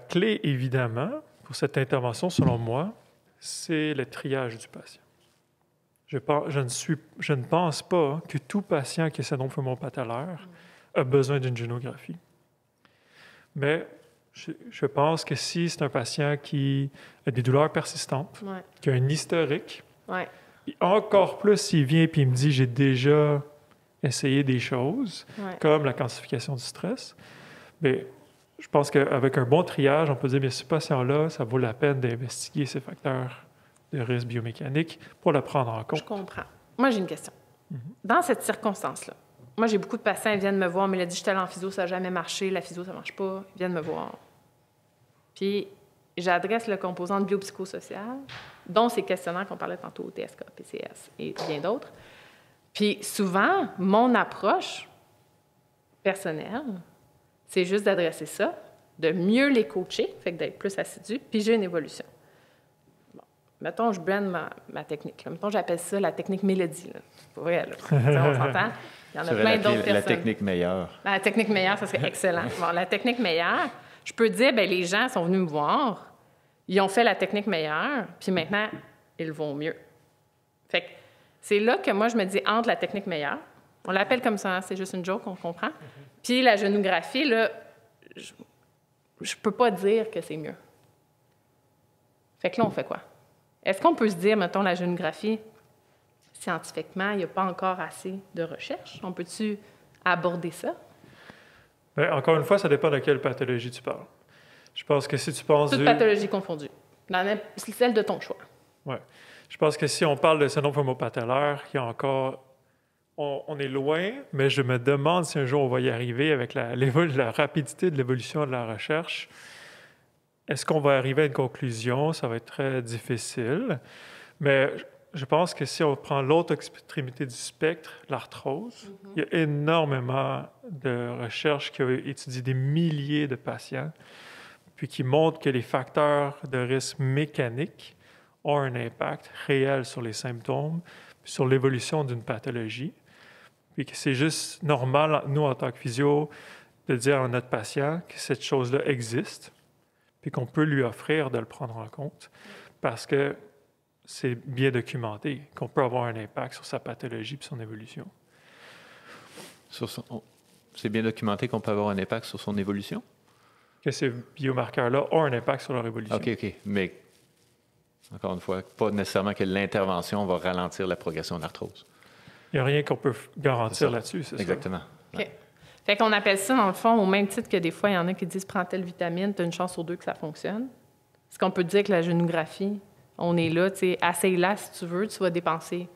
clé, évidemment, pour cette intervention, selon moi, c'est le triage du patient. Je ne pense pas que tout patient qui a syndrome fémoro-patellaire a besoin d'une génographie. Mais je pense que si c'est un patient qui a des douleurs persistantes, Ouais. qui a un historique, Ouais. et encore plus s'il vient et il me dit « j'ai déjà essayé des choses Ouais. comme la quantification du stress », bien, je pense qu'avec un bon triage, on peut dire « ce patient-là, ça vaut la peine d'investiguer ces facteurs de risque biomécanique pour le prendre en compte. » Je comprends. Moi, j'ai une question. Dans cette circonstance-là, moi, j'ai beaucoup de patients, ils viennent me voir, mais il a dit, j'étais allé en physio, ça n'a jamais marché, la physio, ça ne marche pas. Ils viennent me voir. Puis, j'adresse le composant biopsychosocial, dont ces questionnaires qu'on parlait tantôt, TSK, PCS et bien d'autres. Puis, souvent, mon approche personnelle, c'est juste d'adresser ça, de mieux les coacher, fait que d'être plus assidu, puis j'ai une évolution. Bon, mettons, je blende ma technique. Là. Mettons, j'appelle ça la technique mélodie. C'est pas vrai, là. On s'entend. Il y en a plein d'autres personnes. La technique meilleure. La technique meilleure, ça serait excellent. Bon, la technique meilleure, je peux dire, bien, les gens sont venus me voir, ils ont fait la technique meilleure, puis maintenant, ils vont mieux. Fait que c'est là que moi, je me dis, entre la technique meilleure, on l'appelle comme ça, hein, c'est juste une joke, on comprend, puis la génographie, là, je peux pas dire que c'est mieux. Fait que là, on fait quoi? Est-ce qu'on peut se dire, mettons, la génographie, scientifiquement, il n'y a pas encore assez de recherche? On peut-tu aborder ça? Bien, encore une fois, ça dépend de quelle pathologie tu parles. Je pense que si tu penses Toute pathologie confondue. C'est celle de ton choix. Ouais. Je pense que si on parle de syndrome fémoro-patellaire, il y a encore... on est loin, mais je me demande si un jour on va y arriver avec la rapidité de l'évolution de la recherche. Est-ce qu'on va arriver à une conclusion? Ça va être très difficile. Mais je pense que si on prend l'autre extrémité du spectre, l'arthrose, il y a énormément de recherches qui ont étudié des milliers de patients, puis qui montrent que les facteurs de risque mécaniques ont un impact réel sur les symptômes, puis sur l'évolution d'une pathologie. Puis que c'est juste normal, nous, en tant que physio, de dire à notre patient que cette chose-là existe, puis qu'on peut lui offrir de le prendre en compte, parce que c'est bien documenté, qu'on peut avoir un impact sur sa pathologie et son évolution. C'est bien documenté qu'on peut avoir un impact sur son évolution? Que ces biomarqueurs-là ont un impact sur leur évolution. OK. Mais, encore une fois, pas nécessairement que l'intervention va ralentir la progression de l'arthrose. Il n'y a rien qu'on peut garantir là-dessus, c'est ça? Exactement. OK. Fait qu'on appelle ça, dans le fond, au même titre que des fois, il y en a qui disent « prends telle vitamine, tu as une chance sur 2 que ça fonctionne ». Est-ce qu'on peut dire que la génographie, on est là, tu sais, essaye-la si tu veux, tu vas dépenser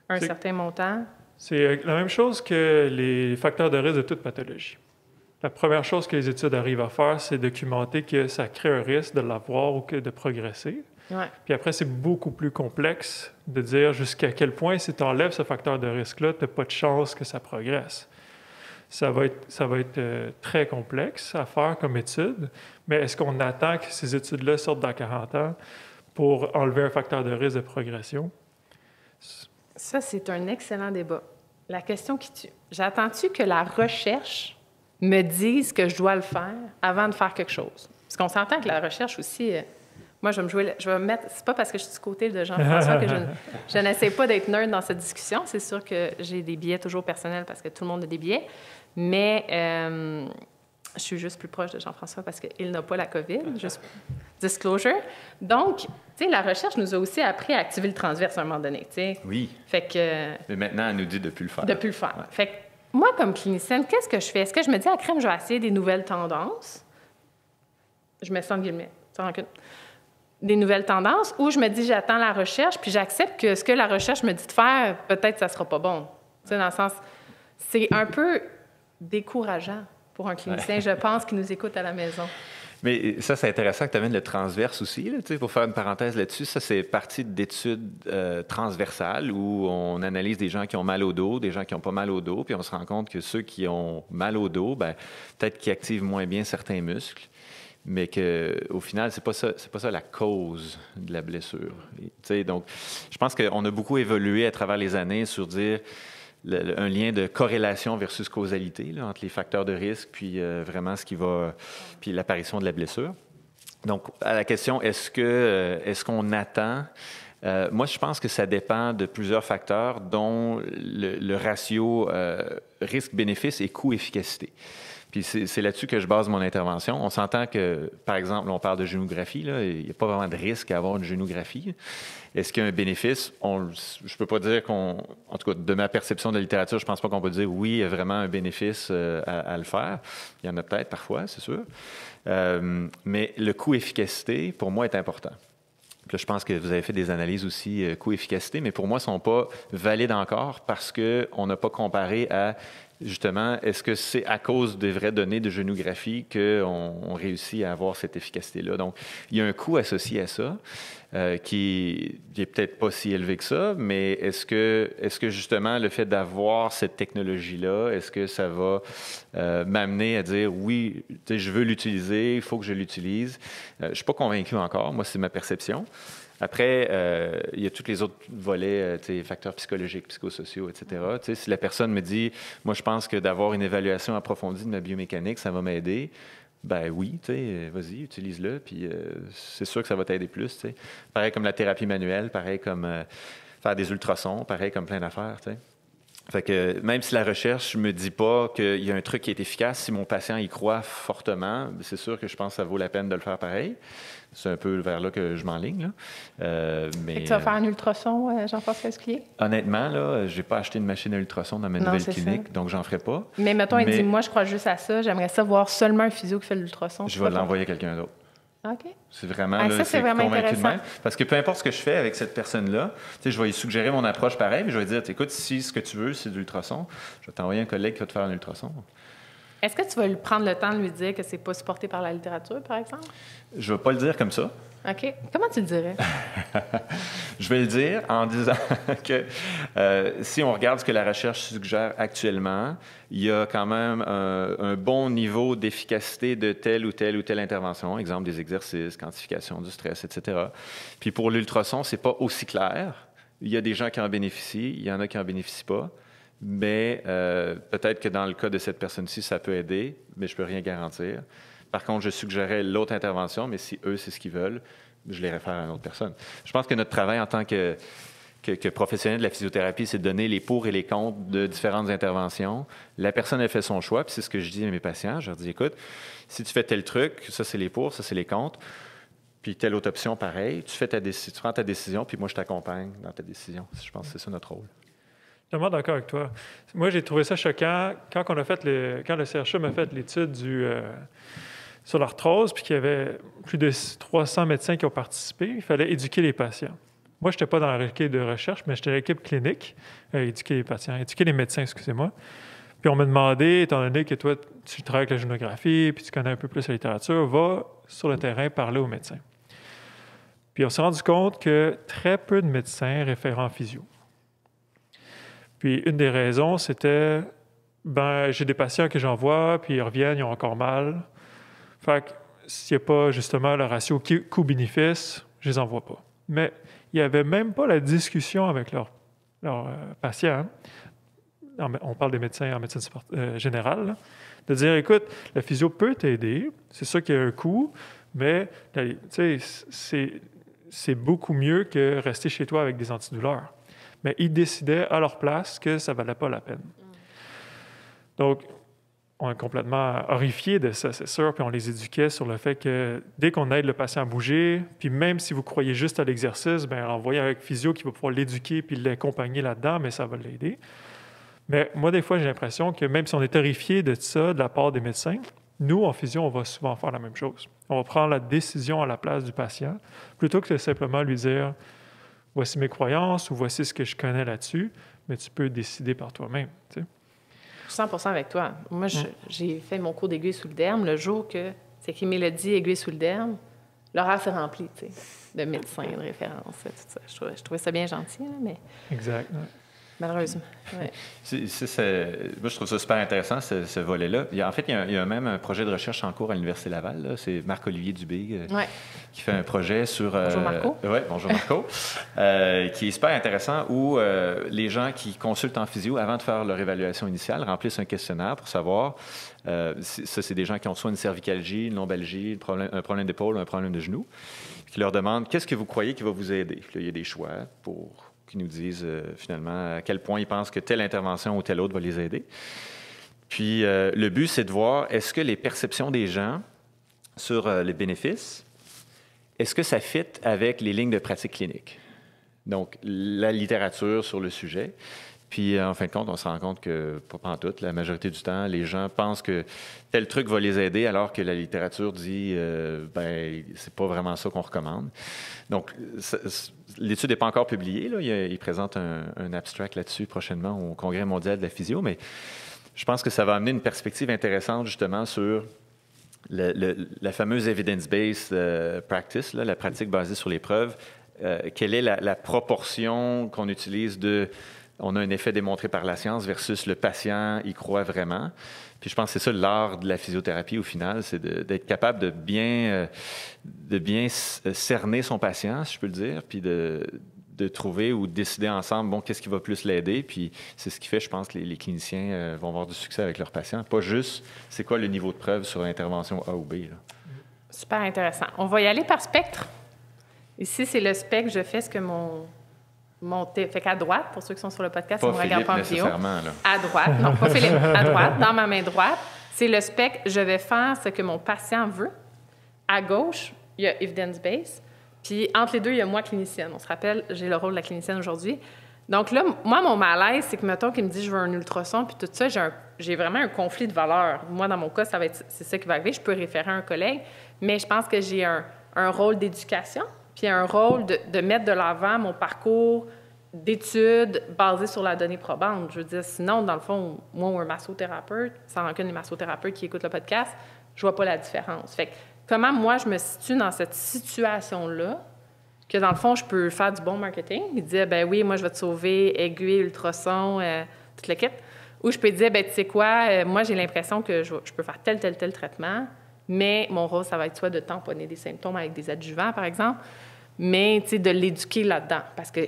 un certain montant? C'est la même chose que les facteurs de risque de toute pathologie. La première chose que les études arrivent à faire, c'est documenter que ça crée un risque de l'avoir ou que de progresser. Ouais. Puis après, c'est beaucoup plus complexe de dire jusqu'à quel point, si tu enlèves ce facteur de risque-là, tu n'as pas de chance que ça progresse. Ça va être très complexe à faire comme étude, mais est-ce qu'on attend que ces études-là sortent dans 40 ans pour enlever un facteur de risque de progression? Ça, c'est un excellent débat. La question qui tue. J'attends-tu que la recherche me dise que je dois le faire avant de faire quelque chose? Parce qu'on s'entend que la recherche aussi... moi, je vais me mettre... C'est pas parce que je suis du côté de Jean-François que je n'essaie pas d'être nerd dans cette discussion. C'est sûr que j'ai des billets toujours personnels parce que tout le monde a des billets. Mais je suis juste plus proche de Jean-François parce qu'il n'a pas la COVID. Juste disclosure. Donc, tu sais, la recherche nous a aussi appris à activer le transverse à un moment donné, tu sais. Oui. Fait que... Mais maintenant, elle nous dit de ne plus le faire. De ne plus le faire. Ouais. Fait que moi, comme clinicienne, qu'est-ce que je fais? Est-ce que je me dis, à crème, je vais essayer des nouvelles tendances? Je mets ça en guillemets, sans rancune. Des nouvelles tendances, ou je me dis, j'attends la recherche, puis j'accepte que ce que la recherche me dit de faire, peut-être ça sera pas bon. Tu sais, dans le sens... C'est un peu décourageant pour un clinicien, je pense, qui nous écoute à la maison. Mais ça, c'est intéressant que tu amènes le transverse aussi. Là, pour faire une parenthèse là-dessus, ça, c'est partie d'études transversales où on analyse des gens qui ont mal au dos, des gens qui n'ont pas mal au dos, puis on se rend compte que ceux qui ont mal au dos, ben, peut-être qu'ils activent moins bien certains muscles, mais qu'au final, c'est pas ça la cause de la blessure. Donc, je pense qu'on a beaucoup évolué à travers les années sur dire... un lien de corrélation versus causalité là, entre les facteurs de risque puis vraiment ce qui va... puis l'apparition de la blessure. Donc, à la question, est-ce qu'on attend? Moi, je pense que ça dépend de plusieurs facteurs, dont le ratio risque-bénéfice et coût-efficacité. Puis c'est là-dessus que je base mon intervention. On s'entend que, par exemple, on parle de génographie, là, il n'y a pas vraiment de risque à avoir une génographie. Est-ce qu'il y a un bénéfice? Je ne peux pas dire en tout cas, de ma perception de la littérature, je ne pense pas qu'on peut dire oui, il y a vraiment un bénéfice à le faire. Il y en a peut-être parfois, c'est sûr. Mais le coût-efficacité, pour moi, est important. Puis là, je pense que vous avez fait des analyses aussi coût-efficacité, mais pour moi, ne sont pas valides encore parce qu'on n'a pas comparé à, justement, est-ce que c'est à cause des vraies données de génographie qu'on réussit à avoir cette efficacité-là? Donc, il y a un coût associé à ça qui n'est peut-être pas si élevé que ça, mais est-ce que justement, le fait d'avoir cette technologie-là, est-ce que ça va m'amener à dire, oui, je veux l'utiliser, il faut que je l'utilise? Je ne suis pas convaincu encore, moi, c'est ma perception. Après, il y a tous les autres volets, facteurs psychologiques, psychosociaux, etc. Si la personne me dit, moi, je pense que d'avoir une évaluation approfondie de ma biomécanique, ça va m'aider, ben oui, vas-y, utilise-le, puis c'est sûr que ça va t'aider plus. T'sais. Pareil comme la thérapie manuelle, pareil comme faire des ultrasons, pareil comme plein d'affaires. T'sais. Fait que même si la recherche ne me dit pas qu'il y a un truc qui est efficace, si mon patient y croit fortement, c'est sûr que je pense que ça vaut la peine de le faire pareil. C'est un peu vers là que je m'enligne. Mais tu vas faire un ultrason, Jean-François Esculier? Honnêtement, là, je n'ai pas acheté une machine à ultrason dans ma nouvelle clinique, donc j'en ferai pas. Mais mettons, il dit, moi, je crois juste à ça. J'aimerais ça voir seulement un physio qui fait l'ultrason. Je vais l'envoyer à quelqu'un d'autre. OK. C'est vraiment, Ah, là, ça, c'est vraiment convaincu de intéressant. même. Parce que peu importe ce que je fais avec cette personne-là, je vais lui suggérer mon approche pareil, puis je vais lui dire, écoute, si ce que tu veux, c'est de l'ultrason, je vais t'envoyer un collègue qui va te faire un ultrason. Est-ce que tu vas lui prendre le temps de lui dire que c'est pas supporté par la littérature, par exemple? Je ne vais pas le dire comme ça. OK. Comment tu le dirais? Je vais le dire en disant que si on regarde ce que la recherche suggère actuellement, il y a quand même un bon niveau d'efficacité de telle ou telle intervention, exemple des exercices, quantification du stress, etc. Puis pour l'ultrason, c'est pas aussi clair. Il y a des gens qui en bénéficient, il y en a qui en bénéficient pas. Mais peut-être que dans le cas de cette personne-ci, ça peut aider, mais je peux rien garantir. Par contre, je suggérerais l'autre intervention, mais si eux, c'est ce qu'ils veulent, je les réfère à une autre personne. Je pense que notre travail en tant que professionnel de la physiothérapie, c'est de donner les pour et les contre de différentes interventions. La personne a fait son choix, puis c'est ce que je dis à mes patients. Je leur dis, écoute, si tu fais tel truc, ça c'est les pour, ça c'est les contre, puis telle autre option, pareil, tu prends ta décision, puis moi je t'accompagne dans ta décision. Je pense que c'est ça notre rôle. Totalement d'accord avec toi. Moi, j'ai trouvé ça choquant quand le CHE m'a fait l'étude sur l'arthrose, puis qu'il y avait plus de 300 médecins qui ont participé. Il fallait éduquer les patients. Moi, je n'étais pas dans l'équipe de recherche, mais j'étais dans l'équipe clinique, éduquer les médecins, excusez-moi. Puis on m'a demandé, étant donné que toi, tu travailles avec la génographie, puis tu connais un peu plus la littérature, va sur le terrain parler aux médecins. Puis on s'est rendu compte que très peu de médecins référaient en physio. Puis une des raisons, c'était, j'ai des patients que j'envoie, puis ils reviennent, ils ont encore mal. Fait que s'il n'y a pas justement le ratio coût-bénéfice, je les envoie pas. Mais il n'y avait même pas la discussion avec leurs patients. On parle des médecins en médecine générale, là, de dire, écoute, la physio peut t'aider, c'est sûr qu'il y a un coût, mais c'est beaucoup mieux que rester chez toi avec des antidouleurs. Mais ils décidaient à leur place que ça ne valait pas la peine. Donc, on est complètement horrifiés de ça, c'est sûr, puis on les éduquait sur le fait que dès qu'on aide le patient à bouger, puis même si vous croyez juste à l'exercice, envoyez avec physio qui va pouvoir l'éduquer puis l'accompagner là-dedans, mais ça va l'aider. Mais moi, des fois, j'ai l'impression que même si on est horrifié de ça de la part des médecins, nous, en physio, on va souvent faire la même chose. On va prendre la décision à la place du patient, plutôt que de simplement lui dire « voici mes croyances » ou « voici ce que je connais là-dessus », mais tu peux décider par toi-même, tu sais. 100% avec toi. Moi, j'ai fait mon cours d'aiguille sous le derme. Le jour que c'est écrit Mélodie, aiguille sous le derme, l'horaire s'est rempli, tu sais, de médecins, de références, tout ça. Je trouvais ça bien gentil, là, mais... Exact. Ouais. Malheureusement. Ouais. Moi, je trouve ça super intéressant, ce volet-là. Il y a même un projet de recherche en cours à l'Université Laval. Là. C'est Marc-Olivier Dubé qui fait un projet sur... Bonjour Marco. Oui, bonjour Marco. Qui est super intéressant où les gens qui consultent en physio, avant de faire leur évaluation initiale, remplissent un questionnaire pour savoir... ça, c'est des gens qui ont soit une cervicalgie, une lombalgie, un problème d'épaule ou un problème de genou, qui leur demandent « Qu'est-ce que vous croyez qui va vous aider? » Puis là, il y a des choix qui nous disent finalement à quel point ils pensent que telle intervention ou telle autre va les aider. Puis le but, c'est de voir est-ce que les perceptions des gens sur les bénéfices, est-ce que ça fit avec les lignes de pratique clinique? Donc, la littérature sur le sujet. Puis, en fin de compte, on se rend compte que, pas pantoute, la majorité du temps, les gens pensent que tel truc va les aider, alors que la littérature dit, c'est pas vraiment ça qu'on recommande. Donc, l'étude n'est pas encore publiée. Là. Il présente un abstract là-dessus prochainement au Congrès mondial de la physio, mais je pense que ça va amener une perspective intéressante, justement, sur la fameuse evidence-based practice, là, la pratique basée sur les preuves. Quelle est la proportion qu'on utilise de... On a un effet démontré par la science versus le patient y croit vraiment. Puis je pense que c'est ça l'art de la physiothérapie au final, c'est d'être capable de bien cerner son patient, si je peux le dire, puis de trouver ou de décider ensemble, qu'est-ce qui va plus l'aider. Puis c'est ce qui fait, je pense, que les cliniciens vont avoir du succès avec leurs patients. Pas juste, c'est quoi le niveau de preuve sur l'intervention A ou B. Là. Super intéressant. On va y aller par spectre. Ici, c'est le spectre. Je fais ce que mon fait qu'à droite, pour ceux qui sont sur le podcast, pas on ne regarde pas en vidéo. Là. À droite, non, pas Philippe, à droite, dans ma main droite, c'est le spectre, je vais faire ce que mon patient veut. À gauche, il y a evidence-based. Puis entre les deux, il y a moi, clinicienne. On se rappelle, j'ai le rôle de la clinicienne aujourd'hui. Donc là, moi, mon malaise, c'est que, mettons, qu'il me dit « je veux un ultrason », puis tout ça, j'ai vraiment un conflit de valeurs. Moi, dans mon cas, c'est ça qui va arriver. Je peux référer à un collègue, mais je pense que j'ai un rôle d'éducation, puis un rôle de mettre de l'avant mon parcours d'études basé sur la donnée probante. Je veux dire, sinon, dans le fond, moi ou un massothérapeute, sans aucun des massothérapeutes qui écoutent le podcast, je vois pas la différence. Fait que comment moi, je me situe dans cette situation-là, que dans le fond, je peux faire du bon marketing, et dire, ben oui, moi, je vais te sauver, aiguille, ultrason, tout le kit. Ou je peux dire, ben tu sais quoi, moi, j'ai l'impression que je peux faire tel traitement, mais mon rôle, ça va être soit de tamponner des symptômes avec des adjuvants, par exemple, mais, tu sais, de l'éduquer là-dedans. Parce que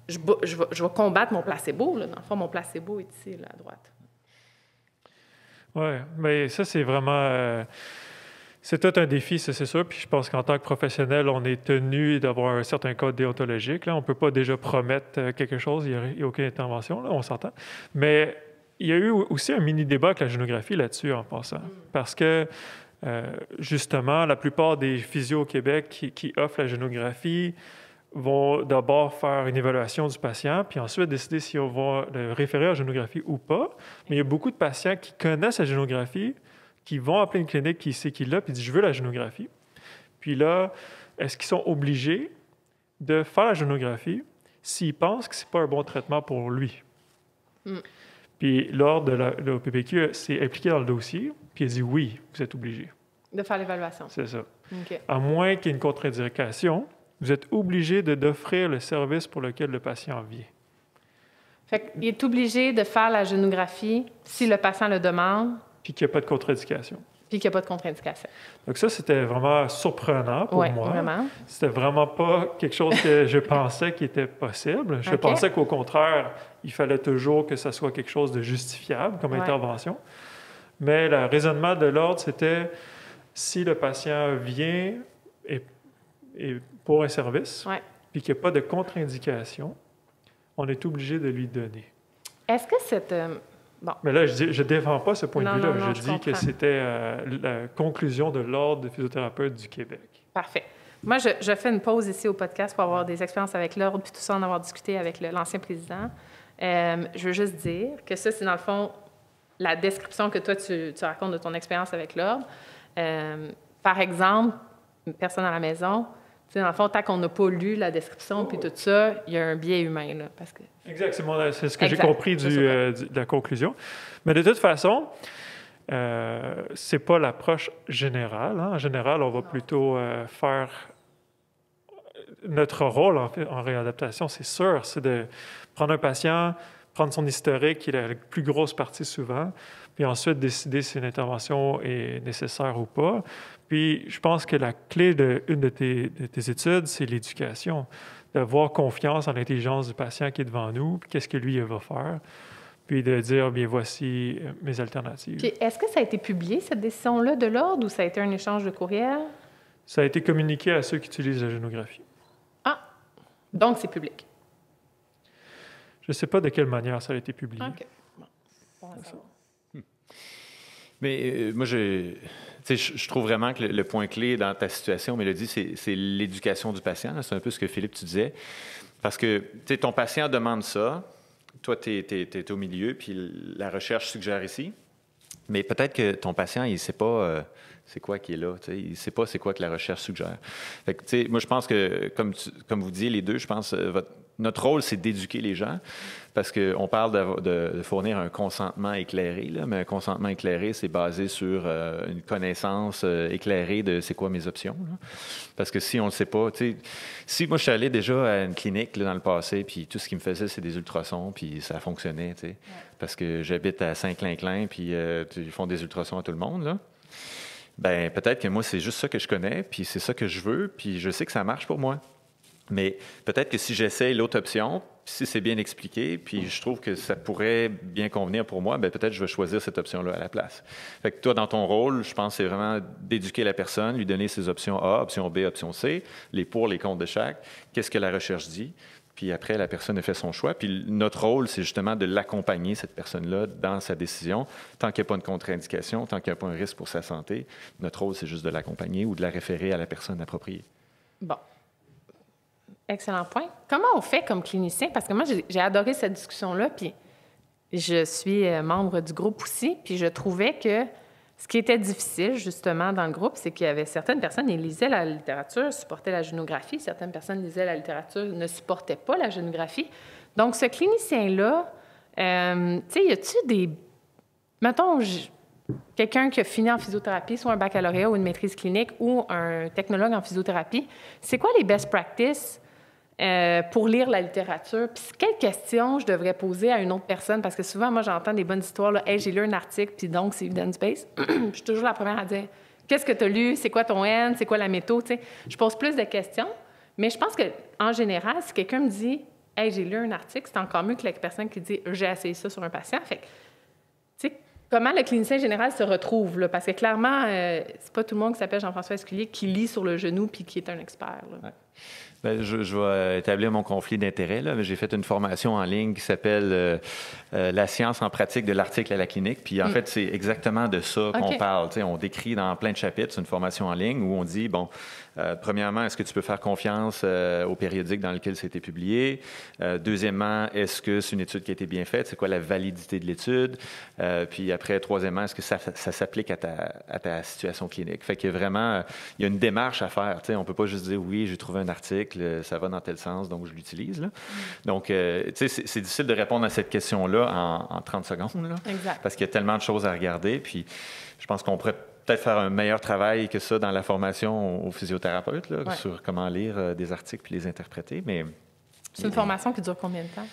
je vais combattre mon placebo, là. Dans le fond, mon placebo est ici, là, à droite. Oui, mais ça, c'est vraiment... c'est tout un défi, ça, c'est sûr. Puis je pense qu'en tant que professionnel, on est tenu d'avoir un certain code déontologique. Là. On ne peut pas déjà promettre quelque chose. Il n'y a aucune intervention, là, on s'entend. Mais il y a eu aussi un mini-débat avec la génographie là-dessus, en passant. Parce que, justement, la plupart des physios au Québec qui offrent la génographie vont d'abord faire une évaluation du patient, puis ensuite décider si on va le référer à la génographie ou pas. Mais il y a beaucoup de patients qui connaissent la génographie, qui vont appeler une clinique qui sait qu'il l'a, puis disent « je veux la génographie ». Puis là, est-ce qu'ils sont obligés de faire la génographie s'ils pensent que ce n'est pas un bon traitement pour lui? Puis l'ordre de l'OPPQ s'est impliqué dans le dossier, puis il a dit « oui, vous êtes obligé ». De faire l'évaluation. C'est ça. OK. À moins qu'il y ait une contre-indication, vous êtes obligé d'offrir le service pour lequel le patient vient. Fait qu'il est obligé de faire la génographie si le patient le demande. Puis qu'il n'y a pas de contre-indication. Puis qu'il n'y a pas de contre-indication. Donc ça, c'était vraiment surprenant pour moi. Oui, vraiment. C'était vraiment pas quelque chose que je pensais qui était possible. Je pensais qu'au contraire, il fallait toujours que ça soit quelque chose de justifiable comme intervention. Mais le raisonnement de l'ordre, c'était si le patient vient et pour un service, puis qu'il n'y a pas de contre-indication, on est obligé de lui donner. Est-ce que cette... Bon. Mais là, je ne défends pas ce point de vue-là. Non, je dis que c'était la conclusion de l'Ordre des physiothérapeutes du Québec. Parfait. Moi, je fais une pause ici au podcast pour avoir des expériences avec l'Ordre, puis tout ça, en avoir discuté avec l'ancien président. Je veux juste dire que ça, c'est dans le fond la description que toi, tu racontes de ton expérience avec l'Ordre. Par exemple, une personne à la maison... Dans le fond, tant qu'on n'a pas lu la description puis tout ça, il y a un biais humain. Là, parce que... Exact, c'est ce que j'ai compris de la conclusion. Mais de toute façon, c'est pas l'approche générale. Hein. En général, on va plutôt faire... Notre rôle en réadaptation, c'est sûr, c'est de prendre un patient, prendre son historique, qui est la plus grosse partie souvent, puis ensuite décider si une intervention est nécessaire ou pas. Puis, je pense que la clé d'une de tes études, c'est l'éducation. D'avoir confiance en l'intelligence du patient qui est devant nous, puis qu'est-ce que lui, il va faire, puis de dire, bien, voici mes alternatives. Puis, est-ce que ça a été publié, cette décision-là de l'Ordre, ou ça a été un échange de courriel? Ça a été communiqué à ceux qui utilisent la génographie. Ah! Donc, c'est public. Je ne sais pas de quelle manière ça a été publié. OK. Bon, Mais moi, je trouve vraiment que le point clé dans ta situation, Mélodie, c'est l'éducation du patient. C'est un peu ce que Philippe, tu disais. Parce que ton patient demande ça, toi, tu es au milieu, puis la recherche suggère ici. Mais peut-être que ton patient, il ne sait pas c'est quoi qui est là. Il ne sait pas c'est quoi que la recherche suggère. Fait que, moi, je pense que, comme vous disiez les deux, je pense notre rôle, c'est d'éduquer les gens, parce qu'on parle de fournir un consentement éclairé, là, mais un consentement éclairé, c'est basé sur une connaissance éclairée de c'est quoi mes options. Là. Parce que si on ne le sait pas, si moi je suis allé déjà à une clinique là, dans le passé, puis tout ce qu'ils me faisaient, c'est des ultrasons, puis ça fonctionnait, parce que j'habite à Saint-Clinclin, puis ils font des ultrasons à tout le monde, là. Ben peut-être que moi, c'est juste ça que je connais, puis c'est ça que je veux, puis je sais que ça marche pour moi. Mais peut-être que si j'essaye l'autre option, si c'est bien expliqué, puis je trouve que ça pourrait bien convenir pour moi, bien peut-être je vais choisir cette option-là à la place. Fait que toi, dans ton rôle, je pense que c'est vraiment d'éduquer la personne, lui donner ses options A, option B, option C, les pour, les contre de chaque, qu'est-ce que la recherche dit, puis après, la personne a fait son choix. Puis notre rôle, c'est justement de l'accompagner, cette personne-là, dans sa décision. Tant qu'il n'y a pas une contre-indication, tant qu'il n'y a pas un risque pour sa santé, notre rôle, c'est juste de l'accompagner ou de la référer à la personne appropriée. Bon. Excellent point. Comment on fait comme clinicien? Parce que moi, j'ai adoré cette discussion-là, puis je suis membre du groupe aussi, puis je trouvais que ce qui était difficile, justement, dans le groupe, c'est qu'il y avait certaines personnes, ils lisaient la littérature, supportaient la génographie, certaines personnes lisaient la littérature, ne supportaient pas la génographie. Donc, ce clinicien-là, tu sais, y a-tu des... Mettons, quelqu'un qui a fini en physiothérapie, soit un baccalauréat ou une maîtrise clinique, ou un technologue en physiothérapie, c'est quoi les best practices pour lire la littérature? Puis quelles questions je devrais poser à une autre personne? Parce que souvent, moi, j'entends des bonnes histoires, là, « Hey, j'ai lu un article, puis donc, c'est evidence-based. » Je suis toujours la première à dire, « Qu'est-ce que tu as lu? C'est quoi ton N? C'est quoi la méthode? » Tu sais, je pose plus de questions, mais je pense qu'en général, si quelqu'un me dit, « Hey, j'ai lu un article », c'est encore mieux que la personne qui dit, « J'ai essayé ça sur un patient. » Fait que, tu sais, comment le clinicien général se retrouve, là? Parce que clairement, c'est pas tout le monde qui s'appelle Jean-François Esculier qui lit sur le genou puis qui est un expert, là. Ouais. Bien, je vais établir mon conflit d'intérêts. J'ai fait une formation en ligne qui s'appelle La science en pratique de l'article à la clinique. Puis en fait, c'est exactement de ça qu'on parle. Tu sais, on décrit dans plein de chapitres, c'est une formation en ligne où on dit, bon, premièrement, est-ce que tu peux faire confiance au périodique dans lequel c'était publié? Deuxièmement, est-ce que c'est une étude qui a été bien faite? C'est quoi la validité de l'étude? Puis après, troisièmement, est-ce que ça s'applique à ta situation clinique? Fait qu'il y a vraiment il y a une démarche à faire. Tu sais, on ne peut pas juste dire, oui, j'ai trouvé un article, ça va dans tel sens, donc je l'utilise. Là. Donc, tu sais, c'est difficile de répondre à cette question-là en 30 secondes, là, parce qu'il y a tellement de choses à regarder. Puis, je pense qu'on pourrait peut-être faire un meilleur travail que ça dans la formation aux physiothérapeutes, là, sur comment lire des articles puis les interpréter. Mais c'est une formation qui dure combien de temps?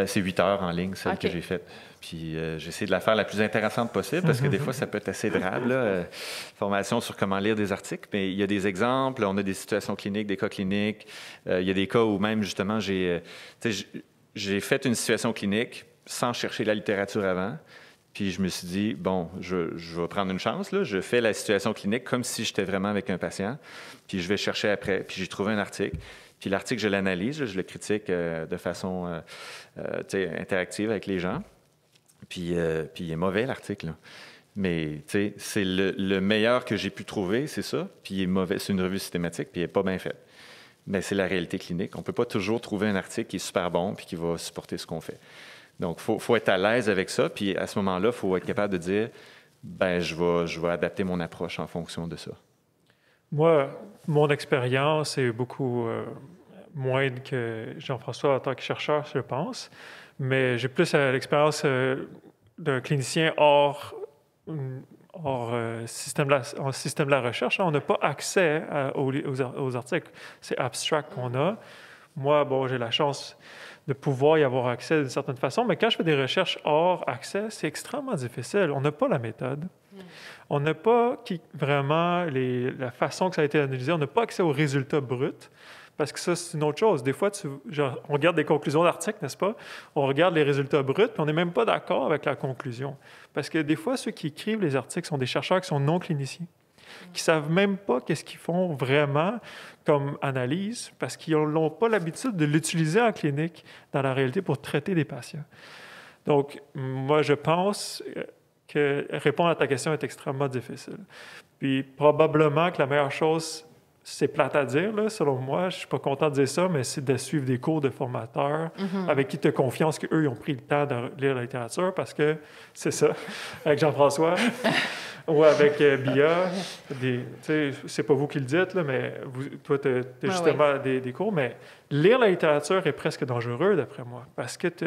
C'est 8 heures en ligne, celle que j'ai faite. Puis j'essaie de la faire la plus intéressante possible parce que des fois, ça peut être assez drable, là, formation sur comment lire des articles. Mais il y a des exemples, on a des situations cliniques, des cas cliniques. Il y a des cas où même, justement, j'ai fait une situation clinique sans chercher la littérature avant. Puis je me suis dit, bon, je vais prendre une chance, là. Je fais la situation clinique comme si j'étais vraiment avec un patient. Puis je vais chercher après. Puis j'ai trouvé un article. Puis l'article, je l'analyse, je le critique de façon interactive avec les gens. Puis il est mauvais, l'article. Mais c'est le meilleur que j'ai pu trouver, c'est ça. Puis il est mauvais. C'est une revue systématique, puis il n'est pas bien fait. Mais c'est la réalité clinique. On ne peut pas toujours trouver un article qui est super bon puis qui va supporter ce qu'on fait. Donc, il faut être à l'aise avec ça. Puis à ce moment-là, il faut être capable de dire, ben je vais adapter mon approche en fonction de ça. Moi, mon expérience est beaucoup moindre que Jean-François en tant que chercheur, je pense. Mais j'ai plus l'expérience d'un clinicien hors système de la recherche. On n'a pas accès aux articles. C'est abstract qu'on a. Moi, bon, j'ai la chance de pouvoir y avoir accès d'une certaine façon, mais quand je fais des recherches hors accès, c'est extrêmement difficile. On n'a pas la méthode. On n'a pas vraiment la façon que ça a été analysé. On n'a pas accès aux résultats bruts, parce que ça, c'est une autre chose. Des fois, on regarde des conclusions d'articles, n'est-ce pas? On regarde les résultats bruts, puis on n'est même pas d'accord avec la conclusion. Parce que des fois, ceux qui écrivent les articles sont des chercheurs qui sont non cliniciens, qui ne savent même pas qu'est-ce qu'ils font vraiment comme analyse, parce qu'ils n'ont pas l'habitude de l'utiliser en clinique, dans la réalité, pour traiter des patients. Donc, moi, je pense que répondre à ta question est extrêmement difficile. Puis, probablement que la meilleure chose, c'est plate à dire, là, selon moi, je ne suis pas content de dire ça, mais c'est de suivre des cours de formateurs avec qui tu as confiance qu'eux, ils ont pris le temps de lire la littérature, parce que c'est ça, avec Jean-François ou avec Bia, c'est pas vous qui le dites, là, mais toi, tu as justement des cours, mais lire la littérature est presque dangereux, d'après moi, parce que tu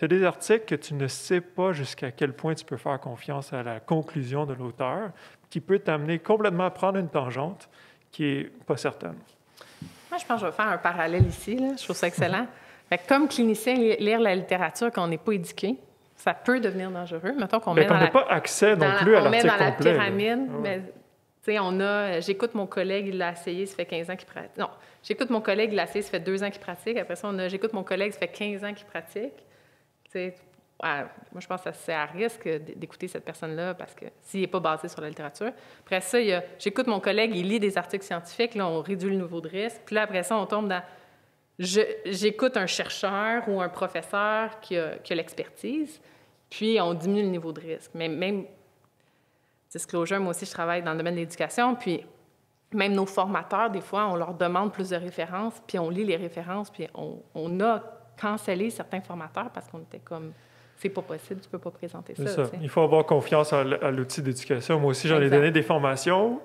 as des articles que tu ne sais pas jusqu'à quel point tu peux faire confiance à la conclusion de l'auteur, qui peut t'amener complètement à prendre une tangente qui n'est pas certaine. Moi, je pense que je vais faire un parallèle ici. Là. Je trouve ça excellent. Fait que comme clinicien, lire la littérature quand on n'est pas éduqué, ça peut devenir dangereux. Mettons qu'on met n'a pas accès non plus à l'article complet. On met dans la pyramide, mais on a... J'écoute mon collègue, il l'a essayé, ça fait 15 ans qu'il pratique. Non, j'écoute mon collègue, il l'a essayé, ça fait 2 ans qu'il pratique. Après ça, j'écoute mon collègue, ça fait 15 ans qu'il pratique. Moi, je pense que c'est à risque d'écouter cette personne-là parce que s'il n'est pas basé sur la littérature. Après ça, j'écoute mon collègue, il lit des articles scientifiques, là, on réduit le niveau de risque. Puis là, après ça, on tombe dans... J'écoute un chercheur ou un professeur qui a l'expertise, puis on diminue le niveau de risque. Mais même, disclosure, moi aussi, je travaille dans le domaine de l'éducation, puis Même nos formateurs, des fois, on leur demande plus de références, puis on lit les références, puis on a cancellé certains formateurs parce qu'on était comme, c'est pas possible, tu peux pas présenter ça. Il faut avoir confiance à l'outil d'éducation. Moi aussi, j'en ai donné des formations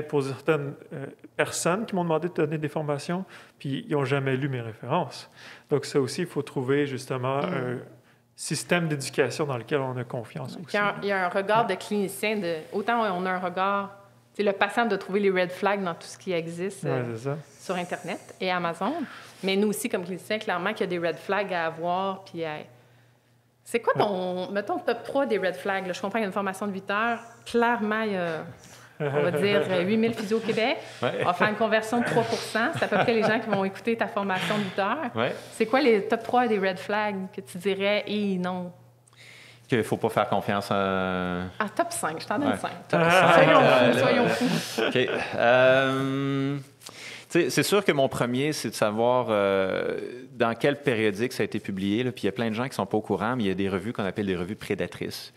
pour certaines personnes qui m'ont demandé de donner des formations, puis ils n'ont jamais lu mes références. Donc ça aussi, il faut trouver justement un système d'éducation dans lequel on a confiance aussi. Il y a un regard de clinicien, autant on a un regard... C'est le patient de trouver les red flags dans tout ce qui existe sur Internet et Amazon. Mais nous aussi, comme cliniciens, clairement qu'il y a des red flags à avoir. Puis c'est quoi mettons, top 3 des red flags? Là, je comprends qu'il y a une formation de 8 heures. Clairement, il y a, on va dire, 8000 physio au Québec. On va faire une conversion de 3 %. C'est à peu près les gens qui vont écouter ta formation de 8 heures. C'est quoi les top 3 des red flags que tu dirais « non » Qu'il ne faut pas faire confiance à... Ah, top 5, je t'en donne 5. Top 5. Soyons fous. OK. C'est sûr que mon premier, c'est de savoir dans quel périodique ça a été publié. Là. Puis il y a plein de gens qui ne sont pas au courant, mais il y a des revues qu'on appelle des revues prédatrices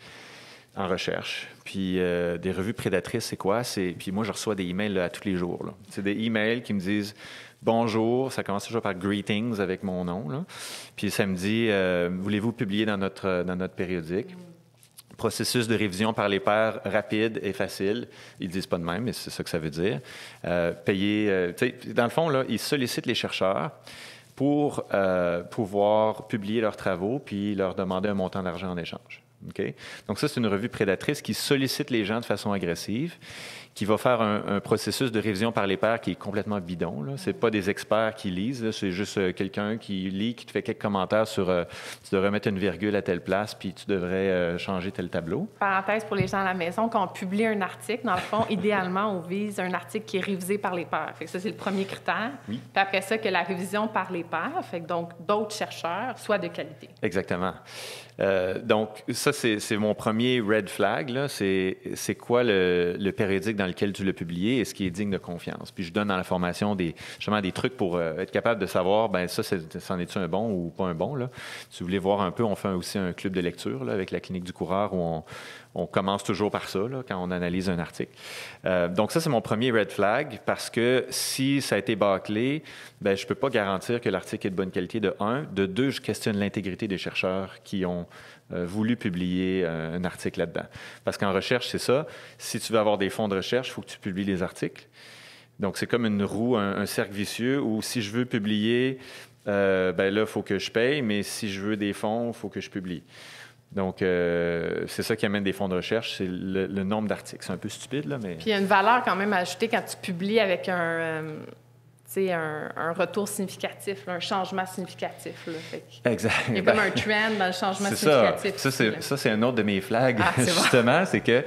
en recherche. Puis des revues prédatrices, c'est quoi? Puis moi, je reçois des emails là, à tous les jours. Là. C'est des emails qui me disent « Bonjour », ça commence toujours par « Greetings » avec mon nom. Là. Puis ça me dit « Voulez-vous publier dans notre périodique? » Processus de révision par les pairs rapide et facile. Ils ne disent pas de même, mais c'est ça que ça veut dire. Payer... dans le fond, là, ils sollicitent les chercheurs pour pouvoir publier leurs travaux puis leur demander un montant d'argent en échange. Okay? Donc ça, c'est une revue prédatrice qui sollicite les gens de façon agressive, qui va faire un processus de révision par les pairs qui est complètement bidon. Ce n'est pas des experts qui lisent, là. C'est juste quelqu'un qui lit, qui te fait quelques commentaires sur tu devrais mettre une virgule à telle place, puis tu devrais changer tel tableau. Parenthèse pour les gens à la maison, quand on publie un article, dans le fond, idéalement, on vise un article qui est révisé par les pairs. Fait que ça, c'est le premier critère. Oui. Puis après ça, que la révision par les pairs, fait que donc d'autres chercheurs soient de qualité. Exactement. Donc, ça, c'est mon premier red flag. Là. C'est quoi le périodique dans lequel tu l'as publié et ce qui est digne de confiance. Puis je donne dans la formation justement des trucs pour être capable de savoir, ben ça, c'en est-tu un bon ou pas un bon? Là? Si vous voulez voir un peu, on fait aussi un club de lecture là, avec la Clinique du coureur où on commence toujours par ça là, quand on analyse un article. Donc ça, c'est mon premier red flag parce que si ça a été bâclé, ben je ne peux pas garantir que l'article est de bonne qualité, de un. De deux, je questionne l'intégrité des chercheurs qui ont voulu publier un article là-dedans. Parce qu'en recherche, c'est ça. Si tu veux avoir des fonds de recherche, il faut que tu publies les articles. Donc, c'est comme une roue, un cercle vicieux où si je veux publier, ben là, il faut que je paye, mais si je veux des fonds, il faut que je publie. Donc, c'est ça qui amène des fonds de recherche, c'est le nombre d'articles. C'est un peu stupide, là, mais... Puis, il y a une valeur quand même à ajouter quand tu publies avec un retour significatif, là, un changement significatif. Là. Exact. Il y a comme un trend dans le changement significatif. Ça, c'est un autre de mes flags, justement. C'est que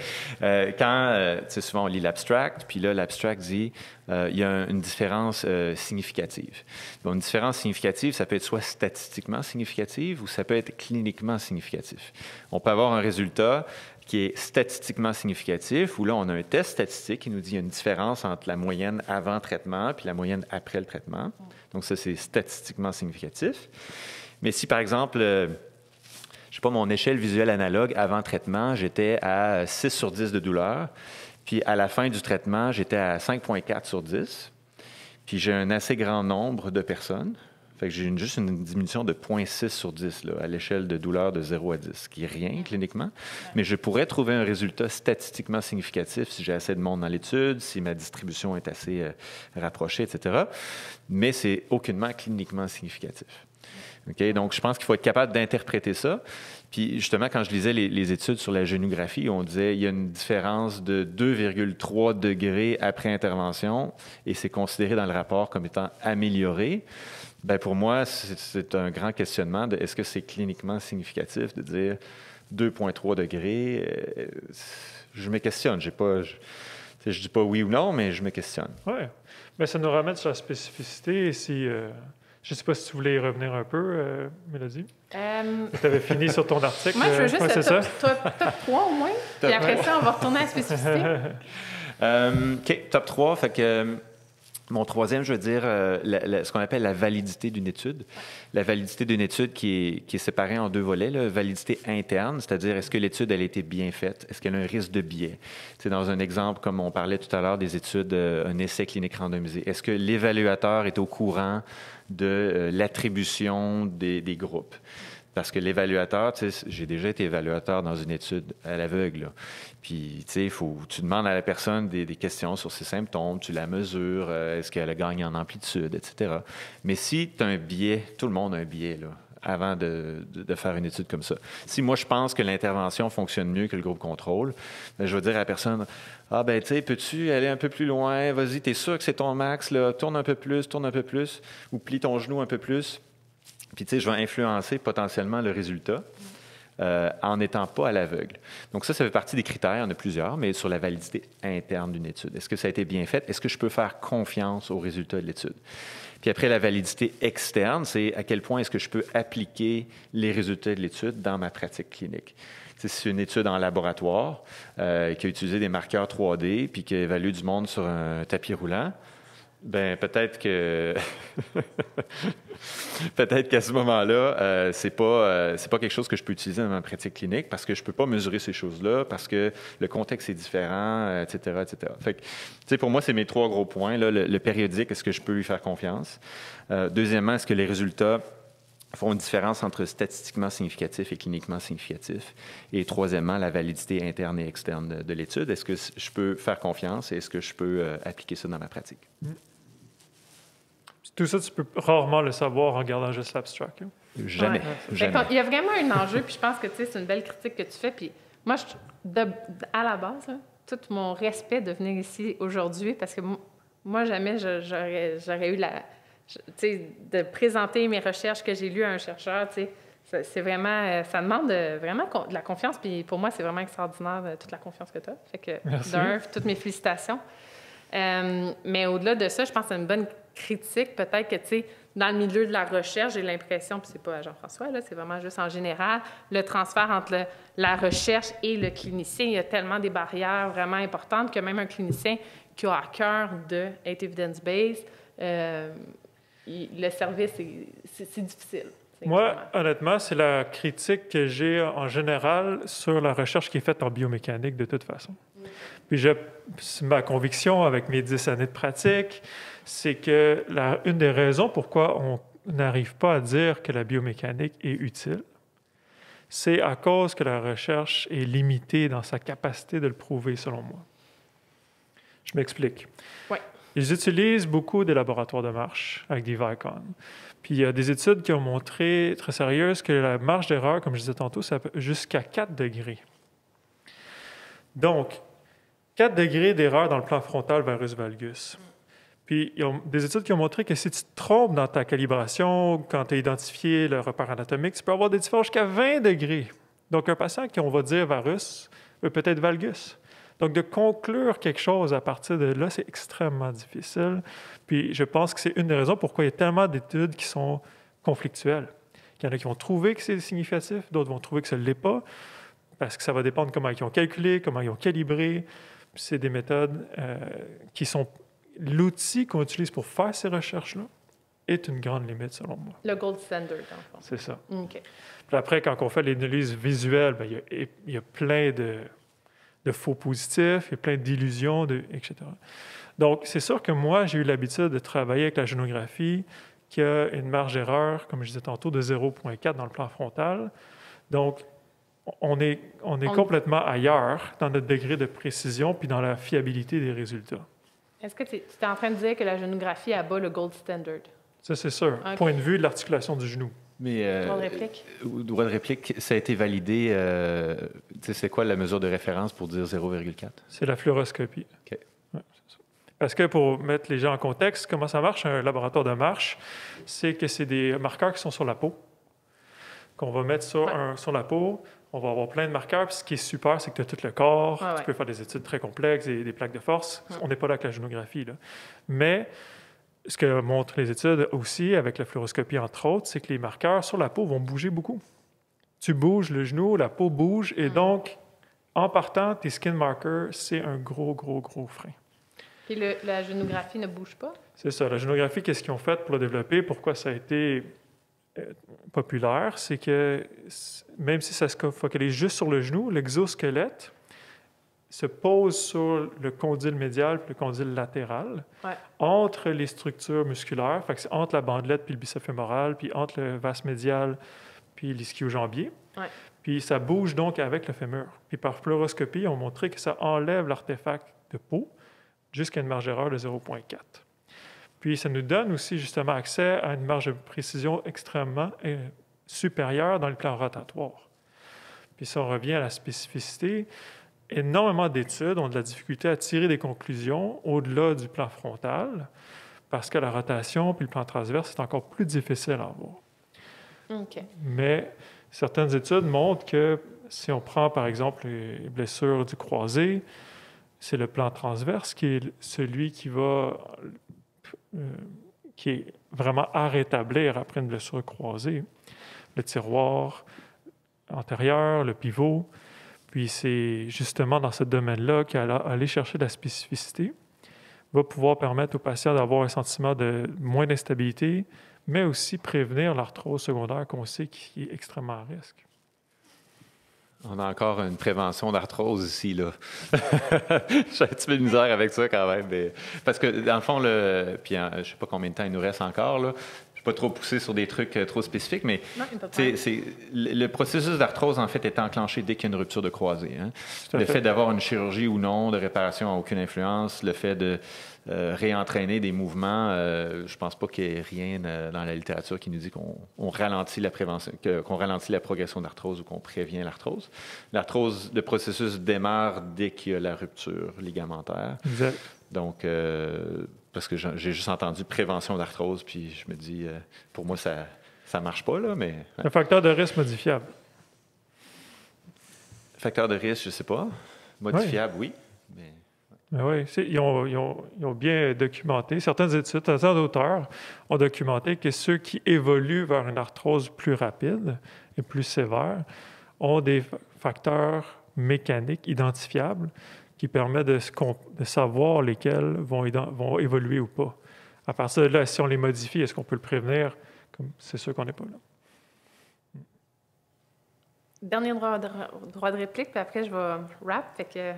quand, souvent, on lit l'abstract, puis là, l'abstract dit il y a une différence significative. Bon, une différence significative, ça peut être soit statistiquement significative ou ça peut être cliniquement significatif. On peut avoir un résultat qui est statistiquement significatif, où là, on a un test statistique qui nous dit qu'il y a une différence entre la moyenne avant traitement puis la moyenne après le traitement. Donc ça, c'est statistiquement significatif. Mais si, par exemple, je ne sais pas, mon échelle visuelle analogue avant traitement, j'étais à 6 sur 10 de douleur, puis à la fin du traitement, j'étais à 5,4 sur 10, puis j'ai un assez grand nombre de personnes. Fait que j'ai juste une diminution de 0,6 sur 10 là, à l'échelle de douleur de 0 à 10, ce qui est rien cliniquement. Mais je pourrais trouver un résultat statistiquement significatif si j'ai assez de monde dans l'étude, si ma distribution est assez rapprochée, etc. Mais c'est aucunement cliniquement significatif. Okay? Donc, je pense qu'il faut être capable d'interpréter ça. Puis, justement, quand je lisais les études sur la génographie, on disait qu'il y a une différence de 2,3 degrés après intervention et c'est considéré dans le rapport comme étant amélioré. Bien, pour moi, c'est un grand questionnement de est-ce que c'est cliniquement significatif de dire 2,3 degrés? Je me questionne. Je dis pas oui ou non, mais je me questionne. Oui. Mais ça nous ramène sur la spécificité. Je ne sais pas si tu voulais y revenir un peu, Mélodie. Tu avais fini sur ton article. Moi, je veux juste le top 3 au moins. Puis après ça, on va retourner à la spécificité. OK, top 3. Fait que... Mon troisième, je veux dire, ce qu'on appelle la validité d'une étude. La validité d'une étude qui est séparée en deux volets. La validité interne, c'est-à-dire est-ce que l'étude elle a été bien faite? Est-ce qu'elle a un risque de biais? C'est dans un exemple, comme on parlait tout à l'heure des études, un essai clinique randomisé. Est-ce que l'évaluateur est au courant de l'attribution des groupes? Parce que l'évaluateur, tu sais, j'ai déjà été évaluateur dans une étude à l'aveugle, là. Puis, tu sais, tu demandes à la personne des questions sur ses symptômes, tu la mesures, est-ce qu'elle a gagné en amplitude, etc. Mais si tu as un biais, tout le monde a un biais, là, avant de faire une étude comme ça. Si moi, je pense que l'intervention fonctionne mieux que le groupe contrôle, bien, je vais dire à la personne, ah ben tu sais, peux-tu aller un peu plus loin? Vas-y, t'es sûr que c'est ton max, là? Tourne un peu plus, ou plie ton genou un peu plus. Puis, tu sais, je vais influencer potentiellement le résultat en n'étant pas à l'aveugle. Donc, ça fait partie des critères. Il y en a plusieurs, mais sur la validité interne d'une étude. Est-ce que ça a été bien fait? Est-ce que je peux faire confiance aux résultats de l'étude? Puis après, la validité externe, c'est à quel point est-ce que je peux appliquer les résultats de l'étude dans ma pratique clinique. Si c'est une étude en laboratoire qui a utilisé des marqueurs 3D puis qui a évalué du monde sur un tapis roulant, ben peut-être que peut-être qu'à ce moment-là, c'est pas quelque chose que je peux utiliser dans ma pratique clinique parce que je peux pas mesurer ces choses-là, parce que le contexte est différent, etc., etc. Fait que, tu sais, pour moi, c'est mes trois gros points. Là, le périodique, est-ce que je peux lui faire confiance? Deuxièmement, est-ce que les résultats font une différence entre statistiquement significatif et cliniquement significatif? Et troisièmement, la validité interne et externe de l'étude. Est-ce que je peux faire confiance et est-ce que je peux appliquer ça dans ma pratique? Tout ça, tu peux rarement le savoir en regardant juste l'abstract. Jamais. Ouais. Jamais. Il y a vraiment un enjeu, puis je pense que c'est une belle critique que tu fais. Puis moi, à la base, là, tout mon respect de venir ici aujourd'hui, parce que moi, jamais j'aurais eu de présenter mes recherches que j'ai lues à un chercheur. C'est vraiment, ça demande vraiment de la confiance. Puis pour moi, c'est vraiment extraordinaire toute la confiance que tu as. Fait que, d'un, toutes mes félicitations. Mais au-delà de ça, je pense que c'est une bonne critique. Peut-être que, tu sais, dans le milieu de la recherche, j'ai l'impression, puis c'est pas Jean-François, là, c'est vraiment juste en général, le transfert entre la recherche et le clinicien, il y a tellement des barrières vraiment importantes que même un clinicien qui a à cœur d'être evidence-based, le service, c'est difficile. Moi, honnêtement, c'est la critique que j'ai en général sur la recherche qui est faite en biomécanique de toute façon. Puis ma conviction avec mes 10 années de pratique, c'est que une des raisons pourquoi on n'arrive pas à dire que la biomécanique est utile, c'est à cause que la recherche est limitée dans sa capacité de le prouver, selon moi. Je m'explique. Oui. Ils utilisent beaucoup des laboratoires de marche avec des Vicon. Puis il y a des études qui ont montré, très sérieuses, que la marge d'erreur, comme je disais tantôt, ça peut jusqu'à 4 degrés. Donc, 4 degrés d'erreur dans le plan frontal varus valgus. Puis, il y a des études qui ont montré que si tu te trompes dans ta calibration, quand tu as identifié le repère anatomique, tu peux avoir des différences jusqu'à 20 degrés. Donc, un patient qui, on va dire varus, peut être valgus. Donc, de conclure quelque chose à partir de là, c'est extrêmement difficile. Puis, je pense que c'est une des raisons pourquoi il y a tellement d'études qui sont conflictuelles. Il y en a qui vont trouver que c'est significatif, d'autres vont trouver que ça ne l'est pas, parce que ça va dépendre comment ils ont calculé, comment ils ont calibré. C'est des méthodes qui sont... L'outil qu'on utilise pour faire ces recherches-là est une grande limite, selon moi. Le gold standard, dans le fond. C'est ça. OK. Puis après, quand on fait l'analyse visuelle, bien, il y a plein de faux positifs, il y a plein d'illusions, etc. Donc, c'est sûr que moi, j'ai eu l'habitude de travailler avec la génographie qui a une marge d'erreur, comme je disais tantôt, de 0,4 dans le plan frontal. Donc, on est complètement ailleurs dans notre degré de précision puis dans la fiabilité des résultats. Est-ce que tu es en train de dire que la génographie abat le gold standard? Ça, c'est sûr. Okay. Point de vue de l'articulation du genou. Mais droit de réplique? Droit de réplique, ça a été validé. C'est quoi la mesure de référence pour dire 0,4? C'est la fluoroscopie. OK. Ouais, c'est ça. Parce que pour mettre les gens en contexte, comment ça marche, un laboratoire de marche, c'est que c'est des marqueurs qui sont sur la peau, qu'on va mettre sur la peau. On va avoir plein de marqueurs. Puis ce qui est super, c'est que tu as tout le corps. Tu peux faire des études très complexes et des plaques de force. On n'est pas là avec la génographie, là. Mais ce que montrent les études aussi, avec la fluoroscopie entre autres, c'est que les marqueurs sur la peau vont bouger beaucoup. Tu bouges le genou, la peau bouge. Et donc, en partant, tes skin markers, c'est un gros frein. Puis la génographie ne bouge pas? C'est ça. La génographie, qu'est-ce qu'ils ont fait pour le développer? Pourquoi ça a été populaire? C'est que même si ça se focalise juste sur le genou, l'exosquelette se pose sur le condyle médial et le condyle latéral, entre les structures musculaires, fait que c'est entre la bandelette puis le biceps fémoral, puis entre le vaste médial puis l'ischio-jambier. Puis ça bouge donc avec le fémur. Puis par fluoroscopie, ils ont montré que ça enlève l'artefact de peau jusqu'à une marge d'erreur de 0,4. Puis ça nous donne aussi justement accès à une marge de précision extrêmement supérieure dans le plan rotatoire. Puis si on revient à la spécificité, énormément d'études ont de la difficulté à tirer des conclusions au-delà du plan frontal parce que la rotation puis le plan transverse, c'est encore plus difficile à avoir. Mais certaines études montrent que si on prend, par exemple, les blessures du croisé, c'est le plan transverse qui est celui qui est vraiment à rétablir après une blessure croisée. Le tiroir antérieur, le pivot. Puis c'est justement dans ce domaine-là qu'aller chercher de la spécificité va pouvoir permettre aux patients d'avoir un sentiment de moins d'instabilité, mais aussi prévenir l'arthrose secondaire qu'on sait qui est extrêmement à risque. On a encore une prévention d'arthrose ici, là. J'ai un petit peu de misère avec ça quand même. Mais... Parce que dans le fond, je ne sais pas combien de temps il nous reste encore, là. Je ne vais pas trop pousser sur des trucs trop spécifiques, mais le processus d'arthrose, en fait, est enclenché dès qu'il y a une rupture de croisée. Hein? Le fait d'avoir une chirurgie ou non de réparation n'a aucune influence. Le fait de réentraîner des mouvements, je ne pense pas qu'il y ait rien dans la littérature qui nous dit qu'on ralentit la prévention, qu'on ralentit la progression d'arthrose ou qu'on prévient l'arthrose. L'arthrose, le processus démarre dès qu'il y a la rupture ligamentaire. Exact. Donc, parce que j'ai juste entendu prévention d'arthrose, puis je me dis, pour moi, ça ne marche pas, là, mais... Un facteur de risque modifiable. Facteur de risque, je ne sais pas. Modifiable, oui. Mais oui, ils ont bien documenté. Certaines études, certains auteurs ont documenté que ceux qui évoluent vers une arthrose plus rapide et plus sévère ont des facteurs mécaniques identifiables qui permettent de savoir lesquels vont évoluer ou pas. À partir de là, si on les modifie, est-ce qu'on peut le prévenir? C'est sûr qu'on n'est pas là. Dernier droit de réplique, puis après, je vais wrap. Fait que,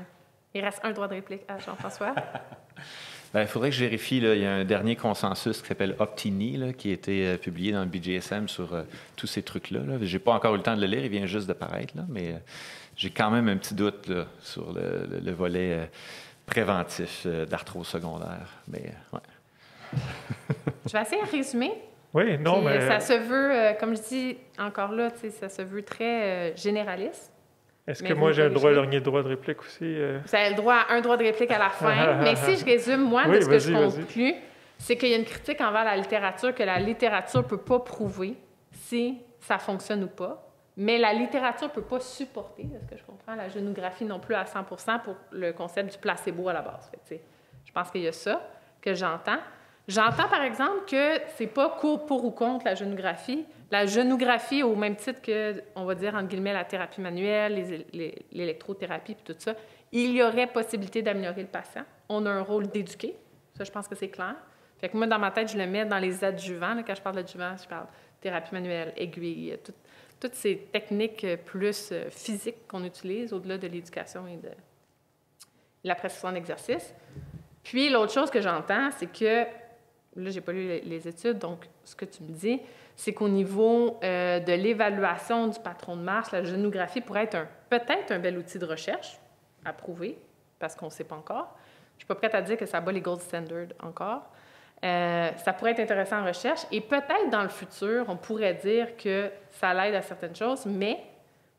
il reste un droit de réplique à Jean-François. Il faudrait que je vérifie. Là, il y a un dernier consensus qui s'appelle Optini, là, qui a été publié dans le BJSM sur tous ces trucs-là. Je n'ai pas encore eu le temps de le lire, il vient juste de paraître, là, mais j'ai quand même un petit doute là, sur le volet préventif d'arthrose secondaire. Mais, ouais. Je vais essayer de résumer. Oui, non, puis, mais... Ça se veut, comme je dis encore là, ça se veut très généraliste. Est-ce que moi, j'ai un dernier droit de réplique aussi? Vous avez le droit à un droit de réplique à la fin. Mais si je résume, moi, de ce que je conclus, c'est qu'il y a une critique envers la littérature que la littérature ne peut pas prouver si ça fonctionne ou pas. Mais la littérature ne peut pas supporter, de ce que je comprends, la génographie non plus à 100% pour le concept du placebo à la base. Fait que, je pense qu'il y a ça que j'entends. J'entends, par exemple, que c'est pas pour ou contre la génographie. La génographie, au même titre que, on va dire, entre guillemets, la thérapie manuelle, l'électrothérapie, puis tout ça, il y aurait possibilité d'améliorer le patient. On a un rôle d'éduquer. Ça, je pense que c'est clair. Fait que moi, dans ma tête, je le mets dans les adjuvants. Là, quand je parle d'adjuvants, je parle thérapie manuelle, aiguille, toutes ces techniques plus physiques qu'on utilise au-delà de l'éducation et de la prescription d'exercice. Puis, l'autre chose que j'entends, c'est que là, je n'ai pas lu les études, donc ce que tu me dis, c'est qu'au niveau de l'évaluation du patron de marche, la génographie pourrait être peut-être un bel outil de recherche à prouver, parce qu'on ne sait pas encore. Je ne suis pas prête à dire que ça bat les gold standards encore. Ça pourrait être intéressant en recherche, et peut-être dans le futur, on pourrait dire que ça l'aide à certaines choses, mais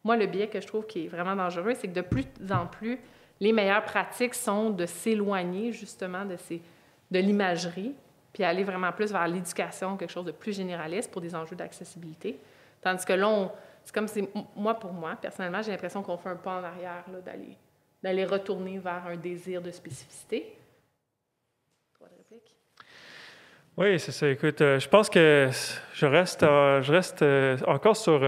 moi, le biais que je trouve qui est vraiment dangereux, c'est que de plus en plus, les meilleures pratiques sont de s'éloigner justement de l'imagerie, puis aller vraiment plus vers l'éducation, quelque chose de plus généraliste pour des enjeux d'accessibilité. Tandis que là, c'est comme si, pour moi, personnellement, j'ai l'impression qu'on fait un pas en arrière, là, d'aller retourner vers un désir de spécificité. Droit de réplique? Oui, c'est ça. Écoute, je pense que je reste encore sur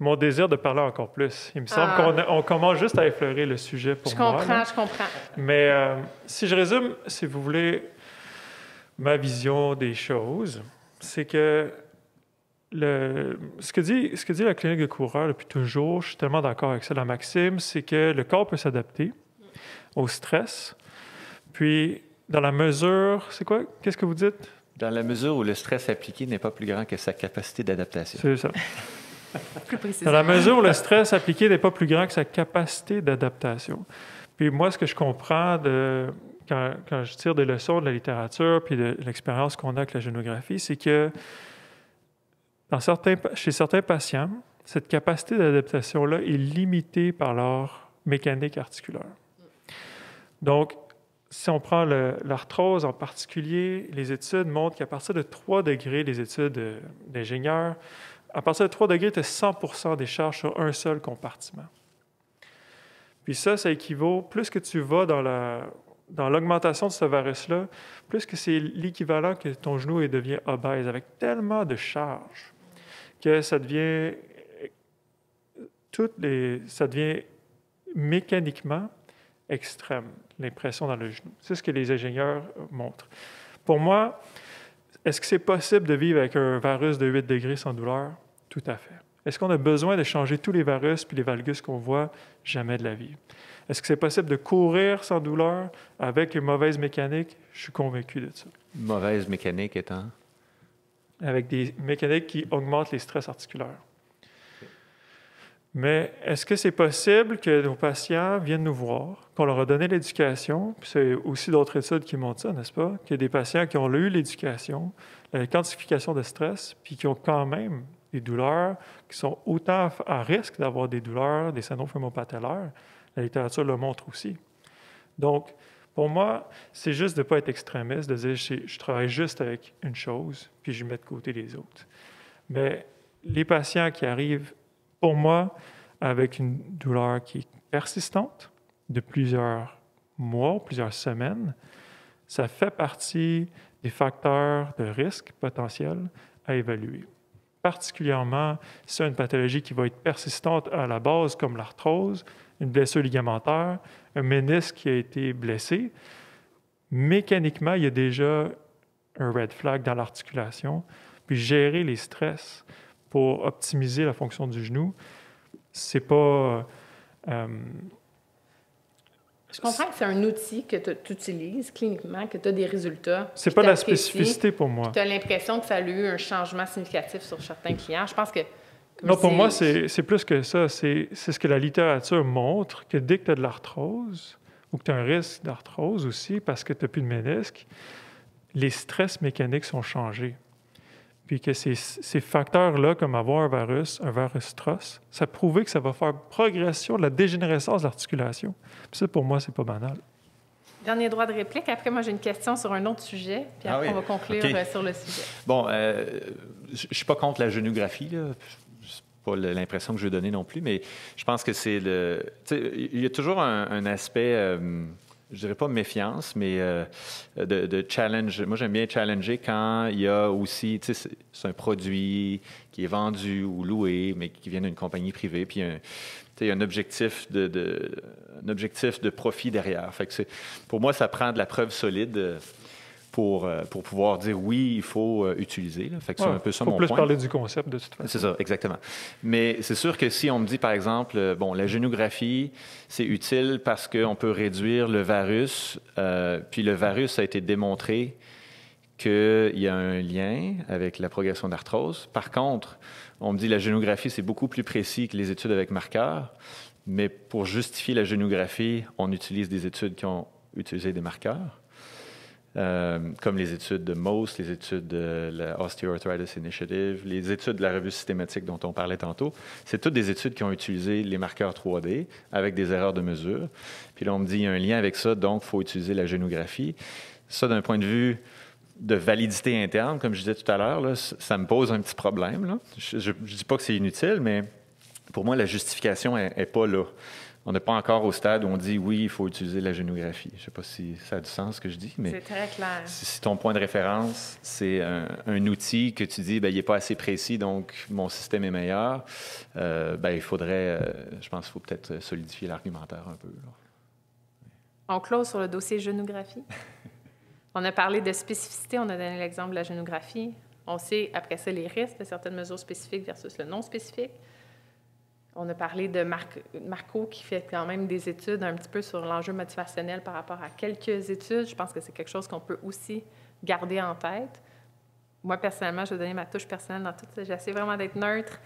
mon désir de parler encore plus. Il me semble qu'on commence juste à effleurer le sujet pour moi. Je comprends. Mais si je résume, si vous voulez, ma vision des choses, c'est que ce que dit la clinique de coureur depuis toujours, je suis tellement d'accord avec ça, la maxime, c'est que le corps peut s'adapter au stress. Puis, dans la mesure... C'est quoi? Qu'est-ce que vous dites? Dans la mesure où le stress appliqué n'est pas plus grand que sa capacité d'adaptation. C'est ça. Plus précisément. Dans la mesure où le stress appliqué n'est pas plus grand que sa capacité d'adaptation. Puis moi, ce que je comprends quand je tire des leçons de la littérature puis de l'expérience qu'on a avec la génographie, c'est que chez certains patients, cette capacité d'adaptation-là est limitée par leur mécanique articulaire. Donc, si on prend l'arthrose en particulier, les études montrent qu'à partir de 3 degrés, les études d'ingénieurs, à partir de 3 degrés, tu as 100% des charges sur un seul compartiment. Puis ça équivaut, plus que tu vas dans l'augmentation de ce varus-là, plus que c'est l'équivalent que ton genou devient obèse, avec tellement de charges que ça devient mécaniquement extrême, l'impression dans le genou. C'est ce que les ingénieurs montrent. Pour moi, est-ce que c'est possible de vivre avec un varus de 8 degrés sans douleur? Tout à fait. Est-ce qu'on a besoin de changer tous les varus puis les valgus qu'on voit? Jamais de la vie. Est-ce que c'est possible de courir sans douleur avec une mauvaise mécanique? Je suis convaincu de ça. Mauvaise mécanique étant? Avec des mécaniques qui augmentent les stress articulaires. Mais est-ce que c'est possible que nos patients viennent nous voir, qu'on leur a donné l'éducation, puis c'est aussi d'autres études qui montrent ça, n'est-ce pas? Qu'il y a des patients qui ont eu l'éducation, la quantification de stress, puis qui ont quand même des douleurs, qui sont autant à risque d'avoir des douleurs, des syndromes fémopatellaires. La littérature le montre aussi. Donc, pour moi, c'est juste de ne pas être extrémiste, de dire je travaille juste avec une chose, puis je mets de côté les autres. Mais les patients qui arrivent, pour moi, avec une douleur qui est persistante, de plusieurs mois, plusieurs semaines, ça fait partie des facteurs de risque potentiels à évaluer. Particulièrement si c'est une pathologie qui va être persistante à la base, comme l'arthrose, une blessure ligamentaire, un ménisque qui a été blessé. Mécaniquement, il y a déjà un red flag dans l'articulation. Puis gérer les stress pour optimiser la fonction du genou, c'est pas... Je comprends que c'est un outil que tu utilises cliniquement, que tu as des résultats. C'est pas la spécificité pour moi. Tu as l'impression que ça a eu un changement significatif sur certains clients. Je pense que... Non, pour moi, c'est plus que ça. C'est ce que la littérature montre, que dès que tu as de l'arthrose, ou que tu as un risque d'arthrose aussi, parce que tu n'as plus de ménisque, les stress mécaniques sont changés. Puis que ces facteurs-là, comme avoir un varus TROS, ça a prouvé que ça va faire progression de la dégénérescence de l'articulation. Puis ça, pour moi, c'est pas banal. Dernier droit de réplique. Après, moi, j'ai une question sur un autre sujet. Puis après, on va conclure sur le sujet. Bon, je suis pas contre la génographie, là. Pas l'impression que je vais donner non plus, mais je pense que c'est le... Tu sais, il y a toujours un aspect, je dirais pas méfiance, mais de challenge. Moi, j'aime bien challenger quand il y a aussi, tu sais, c'est un produit qui est vendu ou loué, mais qui vient d'une compagnie privée, puis il y a un objectif de profit derrière. Fait que pour moi, ça prend de la preuve solide pour pouvoir dire oui, il faut utiliser. Là. Fait que c'est un peu ça mon point. Il faut plus parler du concept de toute façon. C'est ça, exactement. Mais c'est sûr que si on me dit, par exemple, la génographie, c'est utile parce qu'on peut réduire le varus, puis le varus a été démontré qu'il y a un lien avec la progression d'arthrose. Par contre, on me dit la génographie, c'est beaucoup plus précis que les études avec marqueurs, mais pour justifier la génographie, on utilise des études qui ont utilisé des marqueurs. Comme les études de MOST, les études de la Osteoarthritis Initiative, les études de la revue systématique dont on parlait tantôt. C'est toutes des études qui ont utilisé les marqueurs 3D avec des erreurs de mesure. Puis là, on me dit qu'il y a un lien avec ça, donc il faut utiliser la génographie. Ça, d'un point de vue de validité interne, comme je disais tout à l'heure, là, ça me pose un petit problème. Là. Je ne dis pas que c'est inutile, mais pour moi, la justification n'est pas là. on n'est pas encore au stade où on dit oui, il faut utiliser la génographie. Je ne sais pas si ça a du sens ce que je dis, mais c'est très clair. Si ton point de référence, c'est un outil que tu dis, il n'est pas assez précis, donc mon système est meilleur, il faudrait, je pense qu'il faut peut-être solidifier l'argumentaire un peu. Là. On close sur le dossier génographie. On a parlé de spécificité, on a donné l'exemple de la génographie. On sait, après ça, les risques de certaines mesures spécifiques versus le non spécifique. On a parlé de Marco qui fait quand même des études un petit peu sur l'enjeu motivationnel par rapport à quelques études. Je pense que c'est quelque chose qu'on peut aussi garder en tête. Moi, personnellement, je vais donner ma touche personnelle dans tout ça. J'essaie vraiment d'être neutre.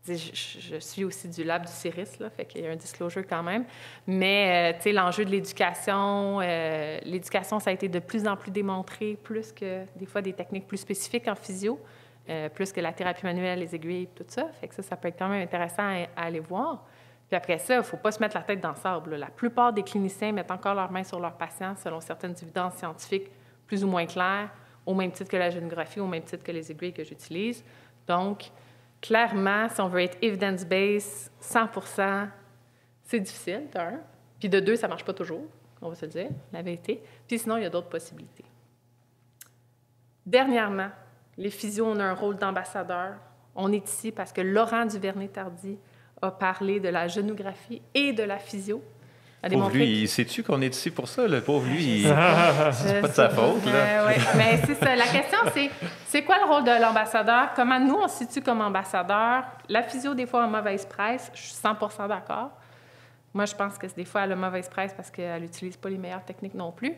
Je suis aussi du lab du CIRIS, là, fait qu'il y a un disclosure quand même. Mais, tu sais, l'enjeu de l'éducation, ça a été de plus en plus démontré, plus que des fois des techniques plus spécifiques en physio, plus que la thérapie manuelle, les aiguilles, tout ça. Fait que ça peut être quand même intéressant à aller voir. Puis après ça, il ne faut pas se mettre la tête dans le sable, là. La plupart des cliniciens mettent encore leurs mains sur leurs patients selon certaines évidences scientifiques plus ou moins claires, au même titre que la génographie, au même titre que les aiguilles que j'utilise. Donc, clairement, si on veut être evidence-based, 100%, c'est difficile, d'un. Puis de deux, ça ne marche pas toujours, on va se le dire, la vérité. Puis sinon, il y a d'autres possibilités. Dernièrement, les physios, on a un rôle d'ambassadeur. On est ici parce que Laurent Duvernay-Tardy a parlé de la génographie et de la physio. Pauvre lui, sais-tu qu'on est ici pour ça? Le pauvre lui, c'est pas de sa faute. Là. Oui, mais c'est ça. La question, c'est quoi le rôle de l'ambassadeur? Comment nous, on se situe comme ambassadeur? La physio, des fois, a mauvaise presse. Je suis 100% d'accord. Moi, je pense que des fois, elle a mauvaise presse parce qu'elle n'utilise pas les meilleures techniques non plus.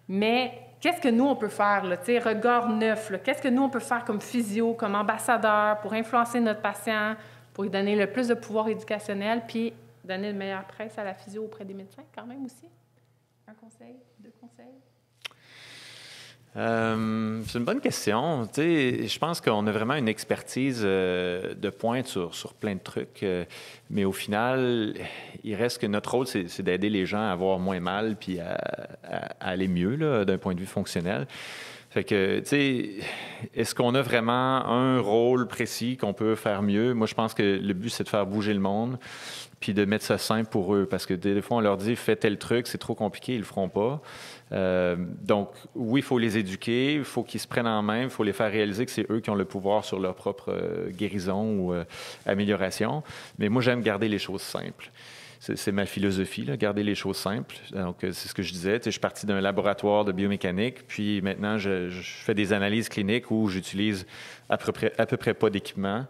Mais qu'est-ce que nous, on peut faire? Là? Regard neuf. Là. Qu'est-ce que nous, on peut faire comme physio, comme ambassadeur pour influencer notre patient, pour lui donner le plus de pouvoir éducationnel, puis donner une meilleure presse à la physio auprès des médecins quand même aussi? Un conseil, deux conseils? C'est une bonne question. Je pense qu'on a vraiment une expertise de pointe sur plein de trucs, mais au final, il reste que notre rôle, c'est d'aider les gens à avoir moins mal puis à aller mieux là, d'un point de vue fonctionnel. Fait que, tu sais, est-ce qu'on a vraiment un rôle précis qu'on peut faire mieux? Moi, je pense que le but, c'est de faire bouger le monde puis de mettre ça simple pour eux. Parce que des fois, on leur dit « fais tel truc, c'est trop compliqué, ils le feront pas ». Donc, oui, il faut les éduquer, il faut qu'ils se prennent en main, il faut les faire réaliser que c'est eux qui ont le pouvoir sur leur propre guérison ou amélioration. Mais moi, j'aime garder les choses simples. C'est ma philosophie, là, garder les choses simples. Donc, c'est ce que je disais. Je suis parti d'un laboratoire de biomécanique, puis maintenant, je fais des analyses cliniques où j'utilise à peu près pas d'équipement.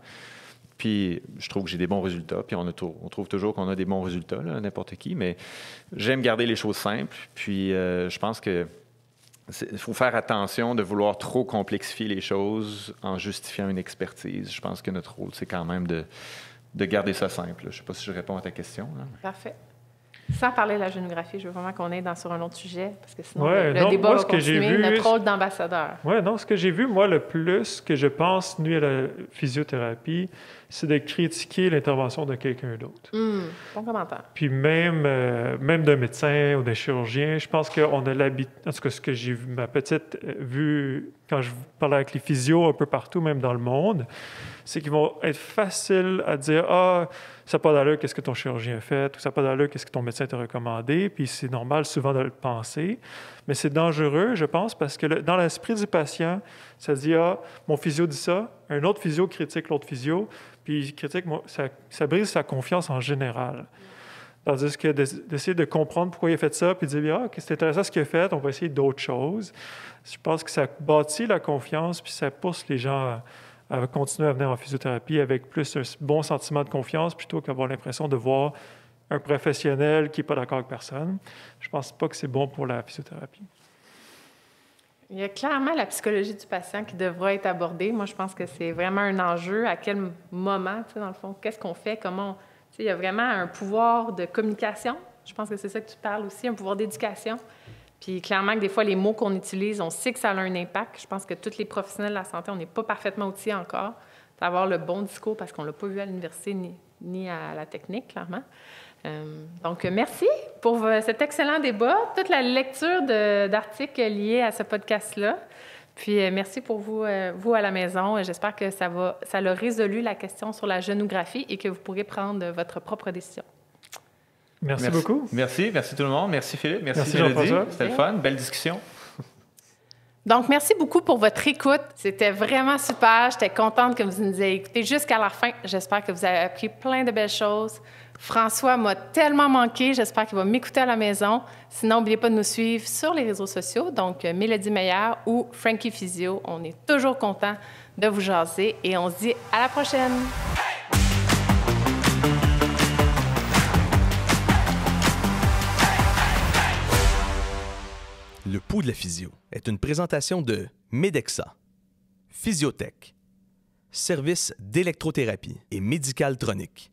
Puis, je trouve que j'ai des bons résultats. Puis, on trouve toujours qu'on a des bons résultats, là, n'importe qui. Mais j'aime garder les choses simples. Puis, je pense que il faut faire attention de vouloir trop complexifier les choses en justifiant une expertise. Je pense que notre rôle, c'est quand même de garder ça simple. Je ne sais pas si je réponds à ta question. Là. Parfait. Sans parler de la génographie, je veux vraiment qu'on aille sur un autre sujet, parce que sinon, le débat moi, va continuer, notre rôle d'ambassadeur. Oui, non, ce que j'ai vu, moi, le plus que je pense nuit à la physiothérapie, c'est de critiquer l'intervention de quelqu'un d'autre. Bon commentaire. Puis même d'un médecin ou d'un chirurgien, je pense qu'on a l'habitude, en tout cas, ce que j'ai vu, ma petite vue quand je parlais avec les physios un peu partout, même dans le monde, c'est qu'ils vont être faciles à dire « Ah, ça n'a pas d'allure, qu'est-ce que ton chirurgien a fait? » ou « Ça n'a pas d'allure, qu'est-ce que ton médecin t'a recommandé? » Puis c'est normal souvent de le penser. Mais c'est dangereux, je pense, parce que dans l'esprit du patient, ça se dit « Ah, mon physio dit ça. » Un autre physio critique l'autre physio. Puis il critique, ça brise sa confiance en général. Tandis que d'essayer de comprendre pourquoi il a fait ça, puis de dire « Ah, c'est intéressant ce qu'il a fait, on va essayer d'autres choses. » Je pense que ça bâtit la confiance, puis ça pousse les gens à continuer à venir en physiothérapie avec plus un bon sentiment de confiance plutôt qu'avoir l'impression de voir un professionnel qui n'est pas d'accord avec personne. Je ne pense pas que c'est bon pour la physiothérapie. Il y a clairement la psychologie du patient qui devra être abordée. Moi, je pense que c'est vraiment un enjeu. À quel moment, dans le fond, qu'est-ce qu'on fait? Comment il y a vraiment un pouvoir de communication. Je pense que c'est ça que tu parles aussi, un pouvoir d'éducation. Puis clairement que des fois, les mots qu'on utilise, on sait que ça a un impact. Je pense que tous les professionnels de la santé, on n'est pas parfaitement outillés encore d'avoir le bon discours parce qu'on ne l'a pas vu à l'université ni à la technique, clairement. Donc, merci pour cet excellent débat, toute la lecture d'articles liés à ce podcast-là. Puis merci pour vous, vous à la maison. J'espère que ça a résolu la question sur la genographie et que vous pourrez prendre votre propre décision. Merci beaucoup. Merci tout le monde. Merci Philippe. Merci Jean-François. Mélodie. C'était le fun. Belle discussion. Donc, merci beaucoup pour votre écoute. C'était vraiment super. J'étais contente que vous nous ayez écoutés jusqu'à la fin. J'espère que vous avez appris plein de belles choses. François m'a tellement manqué. J'espère qu'il va m'écouter à la maison. Sinon, n'oubliez pas de nous suivre sur les réseaux sociaux, donc Mélodie Meilleur ou Frankie Physio. On est toujours content de vous jaser et on se dit à la prochaine! Le pouls de la physio est une présentation de Medexsa, Physiotech, service d'électrothérapie et médical tronique.